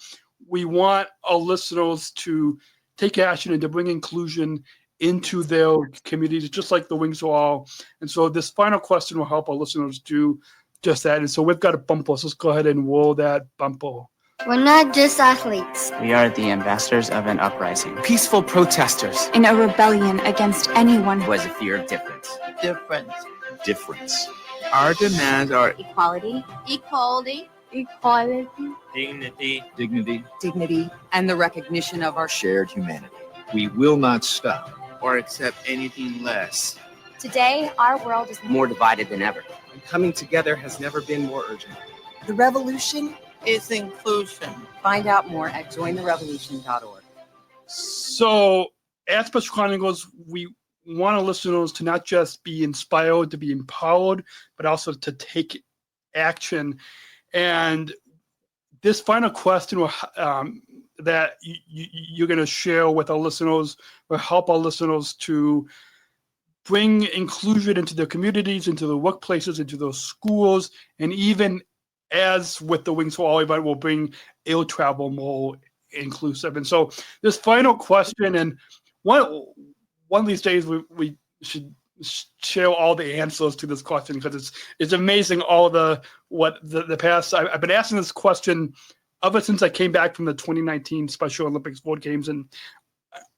we want our listeners to take action and to bring inclusion into their communities, just like the Wings of All. And so this final question will help our listeners do just that. And so we've got a bumper. So let's go ahead and roll that bumper. We're not just athletes. We are the ambassadors of an uprising. Peaceful protesters. In a rebellion against anyone who has a fear of difference. Difference. Our demands are Equality. Dignity. and the recognition of our Shared humanity. We will not stop. or accept anything less. Today, our world is More divided than ever. And coming together has never been more urgent. The revolution. is inclusion. Find out more at jointherevolution.org. So at Special Chronicles, we want our listeners to not just be inspired, to be empowered, but also to take action. And this final question that you're going to share with our listeners will help our listeners to bring inclusion into the communities, into the workplaces, into those schools, and even as with the Wings for All event, we'll bring air travel more inclusive. And so this final question, and one of these days we should share all the answers to this question, because it's amazing all the past. I've been asking this question ever since I came back from the 2019 Special Olympics World Games in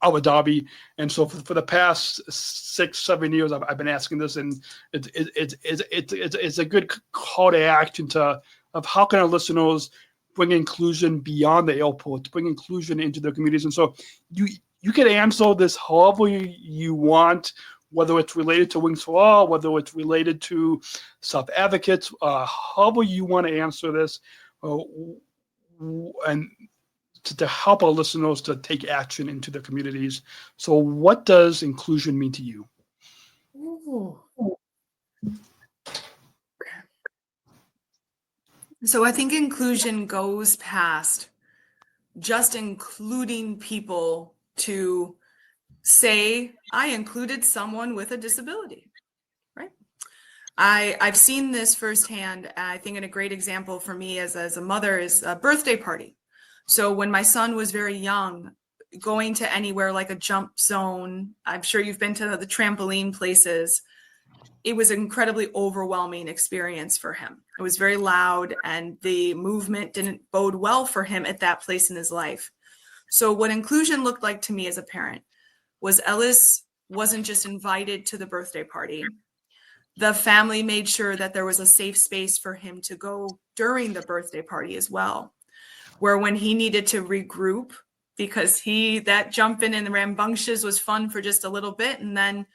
Abu Dhabi, and so for the past 6-7 years, I've been asking this, and it's a good call to action of how can our listeners bring inclusion beyond the airport, bring inclusion into their communities. And so you can answer this however you want, whether it's related to Wings for All, whether it's related to self-advocates, however you want to answer this, and to help our listeners to take action into their communities. So what does inclusion mean to you? Ooh. So I think inclusion goes past just including people to say, I included someone with a disability, right? I've seen this firsthand. I think a great example for me as a mother is a birthday party. So when my son was very young, going to anywhere like a jump zone, I'm sure you've been to the trampoline places, it was an incredibly overwhelming experience for him. It was very loud, and the movement didn't bode well for him at that place in his life. So what inclusion looked like to me as a parent was Ellis wasn't just invited to the birthday party. The family made sure that there was a safe space for him to go during the birthday party as well, where when he needed to regroup, because that jumping and the rambunctious was fun for just a little bit, and then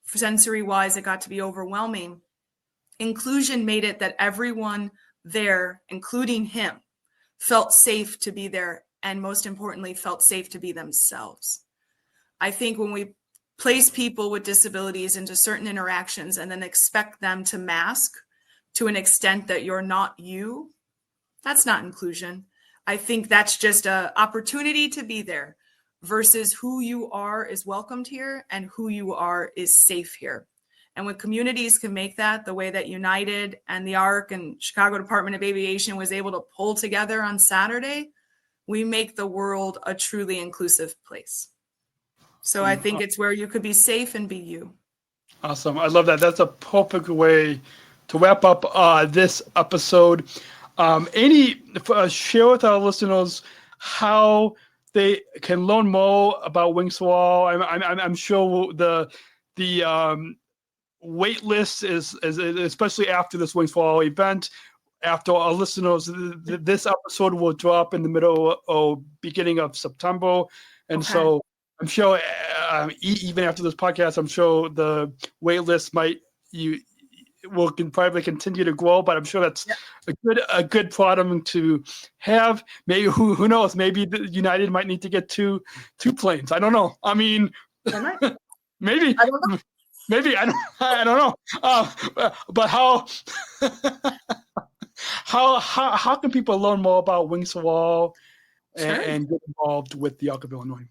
sensory wise, it got to be overwhelming. Inclusion made it that everyone there, including him, felt safe to be there, and most importantly, felt safe to be themselves. I think when we place people with disabilities into certain interactions and then expect them to mask to an extent that you're not you, that's not inclusion. I think that's just an opportunity to be there versus who you are is welcomed here and who you are is safe here. And when communities can make that the way that United and the ARC and Chicago Department of Aviation was able to pull together on Saturday, we make the world a truly inclusive place. So I think it's where you could be safe and be you. Awesome. I love that. That's a perfect way to wrap up this episode. Share with our listeners how they can learn more about Wings for All. I'm sure the wait list is especially after this Wings for All event. After our listeners, this episode will drop in the middle or beginning of September, and so I'm sure even after this podcast, I'm sure the wait list will probably continue to grow, but I'm sure that's a good problem to have. Maybe who knows? Maybe the United might need to get two planes. I don't know. I mean, maybe. I don't know. Maybe I don't know. But how can people learn more about Wings for All and get involved with the Arc of Illinois?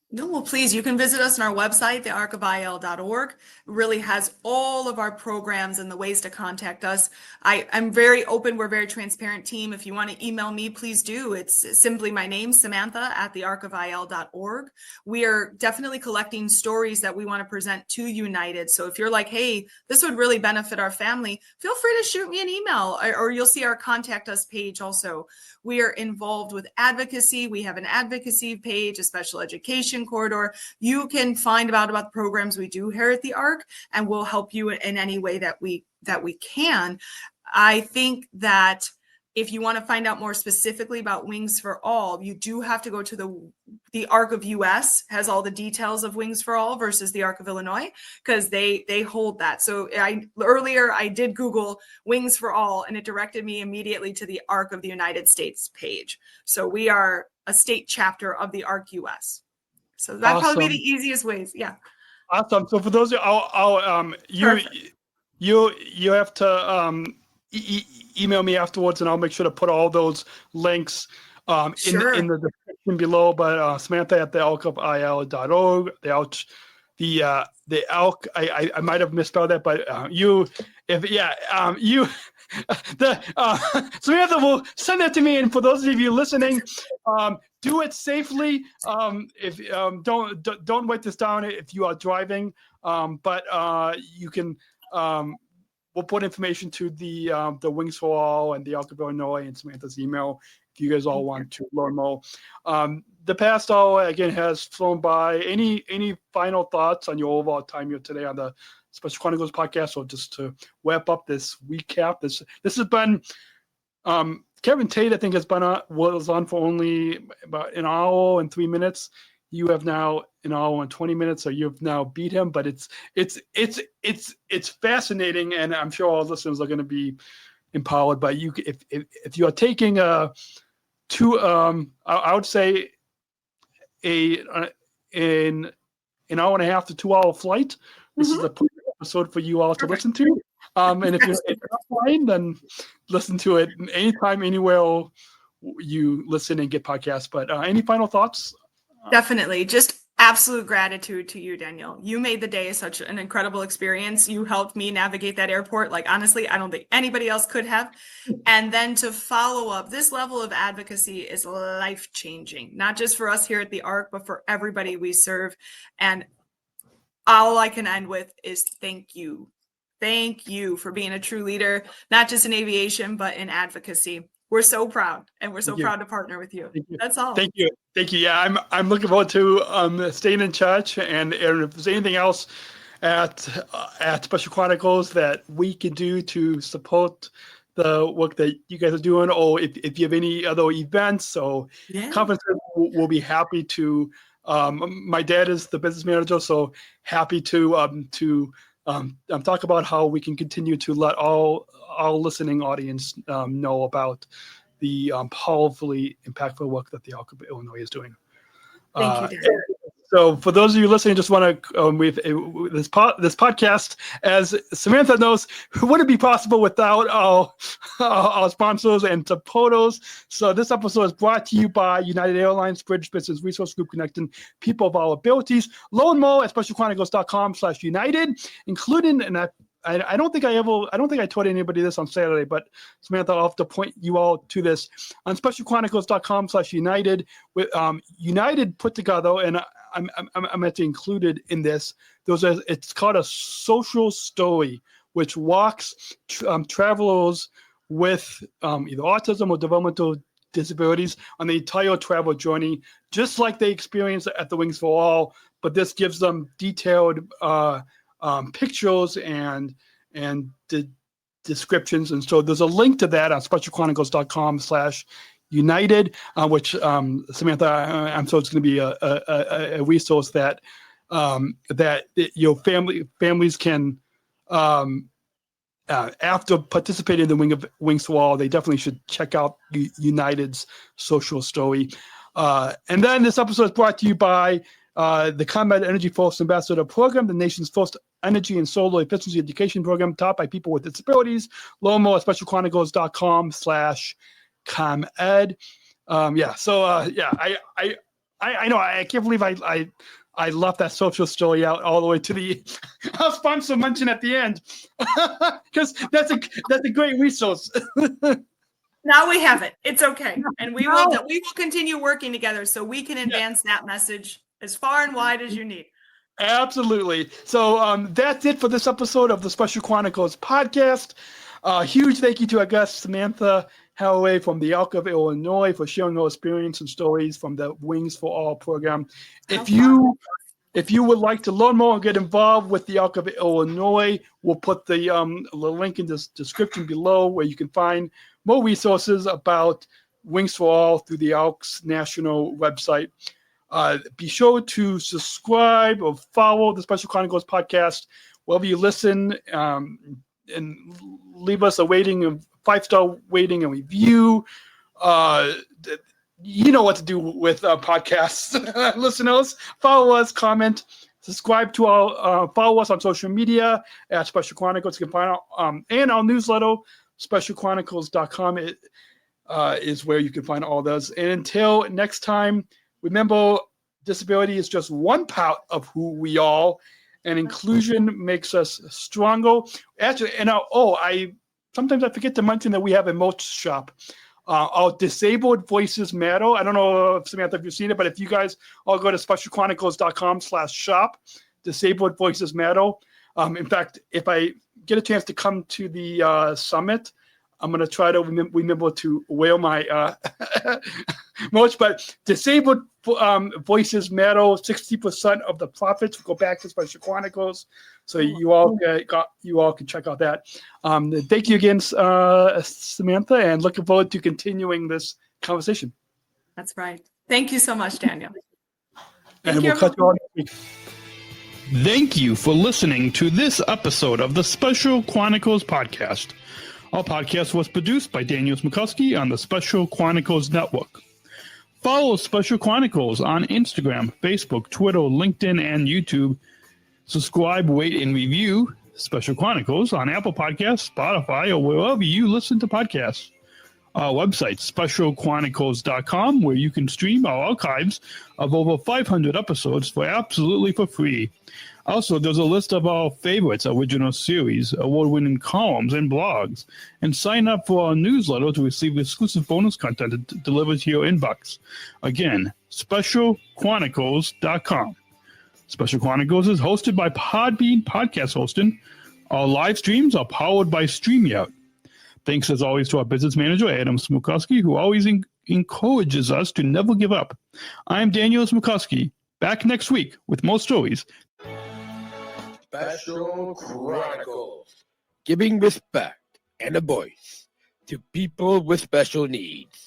No, well, please, you can visit us on our website, thearcofil.org. It really has all of our programs and the ways to contact us. I'm very open. We're a very transparent team. If you want to email me, please do. It's simply my name, Samantha, at thearcofil.org. We are definitely collecting stories that we want to present to United. So if you're like, hey, this would really benefit our family, feel free to shoot me an email, or you'll see our contact us page also. We are involved with advocacy. We have an advocacy page, a special education corridor. You can find out about the programs we do here at the ARC, and we'll help you in any way that we can. I think that if you want to find out more specifically about Wings for All, you do have to go to the ARC of US has all the details of Wings for All versus the ARC of Illinois, because they hold that. So earlier I did Google Wings for All, and it directed me immediately to the ARC of the United States page. So we are a state chapter of the ARC US. So that'd probably be the easiest ways. Yeah. Awesome. So for those, you have to email me afterwards, and I'll make sure to put all those links in the description below. But Samantha at thearcofil.org, the elk. I might have misspelled that, but Samantha will send that to me. And for those of you listening, do it safely. If don't write this down if you are driving. But you can. We'll put information to the Wings for All and the Elk of Illinois and Samantha's email if you guys all want to learn more. The past hour again has flown by. Any final thoughts on your overall time here today on the Special Chronicles podcast, or just to wrap up this recap? This has been Kevin Tate. I think was on for only about an hour and 3 minutes. You have now an hour and 20 minutes, so you've now beat him. But it's fascinating, and I'm sure all listeners are going to be empowered by you. If you are taking I would say an hour and a half to 2 hour flight. This is a perfect episode for you all to listen to. And if you're offline, then listen to it anytime, anywhere you listen and get podcasts. But any final thoughts? Definitely. Just absolute gratitude to you, Daniel. You made the day such an incredible experience. You helped me navigate that airport. Like, honestly, I don't think anybody else could have. And then to follow up, this level of advocacy is life-changing, not just for us here at the ARC, but for everybody we serve. And all I can end with is thank you. Thank you for being a true leader, not just in aviation, but in advocacy. We're so proud, and we're so proud to partner with you. That's all. Thank you. Yeah, I'm looking forward to staying in touch, and if there's anything else at Special Chronicles that we can do to support the work that you guys are doing, or if you have any other events or conferences, we'll be happy to. My dad is the business manager, so happy to talk about how we can continue to let all listening audience know about the powerfully impactful work that the Elk of Illinois is doing. Thank you, Dan. So for those of you listening, just want to with this podcast, as Samantha knows, wouldn't be possible without our sponsors and supporters. So this episode is brought to you by United Airlines Bridge Business Resource Group, connecting people of all abilities. Learn more at specialchronicles.com/united, including, and I don't think I told anybody this on Saturday, but Samantha, I'll have to point you all to this on specialchronicles.com/united. With United put together, and I'm actually included in this. It's called a social story, which walks travelers with either autism or developmental disabilities on the entire travel journey, just like they experience at the Wings for All. But this gives them detailed pictures and descriptions. And so there's a link to that on specialchronicles.com/united, which Samantha, I'm sure it's going to be a resource that your families can, after participating in the Wings for All, they definitely should check out United's social story. And then this episode is brought to you by the Combat Energy Force Ambassador Program, the nation's first energy and solar efficiency education program taught by people with disabilities. Learn more at specialchronicles.com/ComEd. I know. I can't believe I left that social story out all the way to the sponsor mention at the end, because that's a great resource. Now we have it. It's okay, and we will continue working together so we can advance that message as far and wide as you need. Absolutely. So that's it for this episode of the Special Chronicles podcast. Huge thank you to our guest, Samantha Alloway from the Elk of Illinois, for sharing her experience and stories from the Wings for All program. If you would like to learn more and get involved with the Elk of Illinois, we'll put the link in the description below, where you can find more resources about Wings for All through the Elk's national website. Be sure to subscribe or follow the Special Chronicles podcast wherever you listen, and leave us a 5-star rating and review. You know what to do with podcasts, listeners. Follow us, comment, subscribe to follow us on social media at Special Chronicles. You can find out, and our newsletter, specialchronicles.com. Is where you can find all those. And until next time, remember, disability is just one part of who we are, and inclusion makes us stronger. Actually, and sometimes I forget to mention that we have a merch shop. Our Disabled Voices Matter. I don't know, Samantha, if you've seen it, but if you guys all go to specialchronicles.com/shop, Disabled Voices Matter. In fact, if I get a chance to come to the summit, I'm going to try to remember to wear my merch. But Disabled Voices Matter. 60% of the profits go back to Special Chronicles. So you all can check out that. Thank you again, Samantha, and looking forward to continuing this conversation. That's right. Thank you so much, Daniel. And we'll cut you all next week. Thank you for listening to this episode of the Special Chronicles podcast. Our podcast was produced by Daniel Smrokowski on the Special Chronicles Network. Follow Special Chronicles on Instagram, Facebook, Twitter, LinkedIn, and YouTube. Subscribe, rate, and review Special Chronicles on Apple Podcasts, Spotify, or wherever you listen to podcasts. Our website, specialchronicles.com, where you can stream our archives of over 500 episodes for free. Also, there's a list of our favorites, original series, award-winning columns, and blogs. And sign up for our newsletter to receive exclusive bonus content delivered to your inbox. Again, specialchronicles.com. Special Chronicles is hosted by Podbean Podcast Hosting. Our live streams are powered by StreamYard. Thanks, as always, to our business manager, Daniel Smrokowski, who always encourages us to never give up. I'm Daniel Smrokowski, back next week with more stories. Special Chronicles, giving respect and a voice to people with special needs.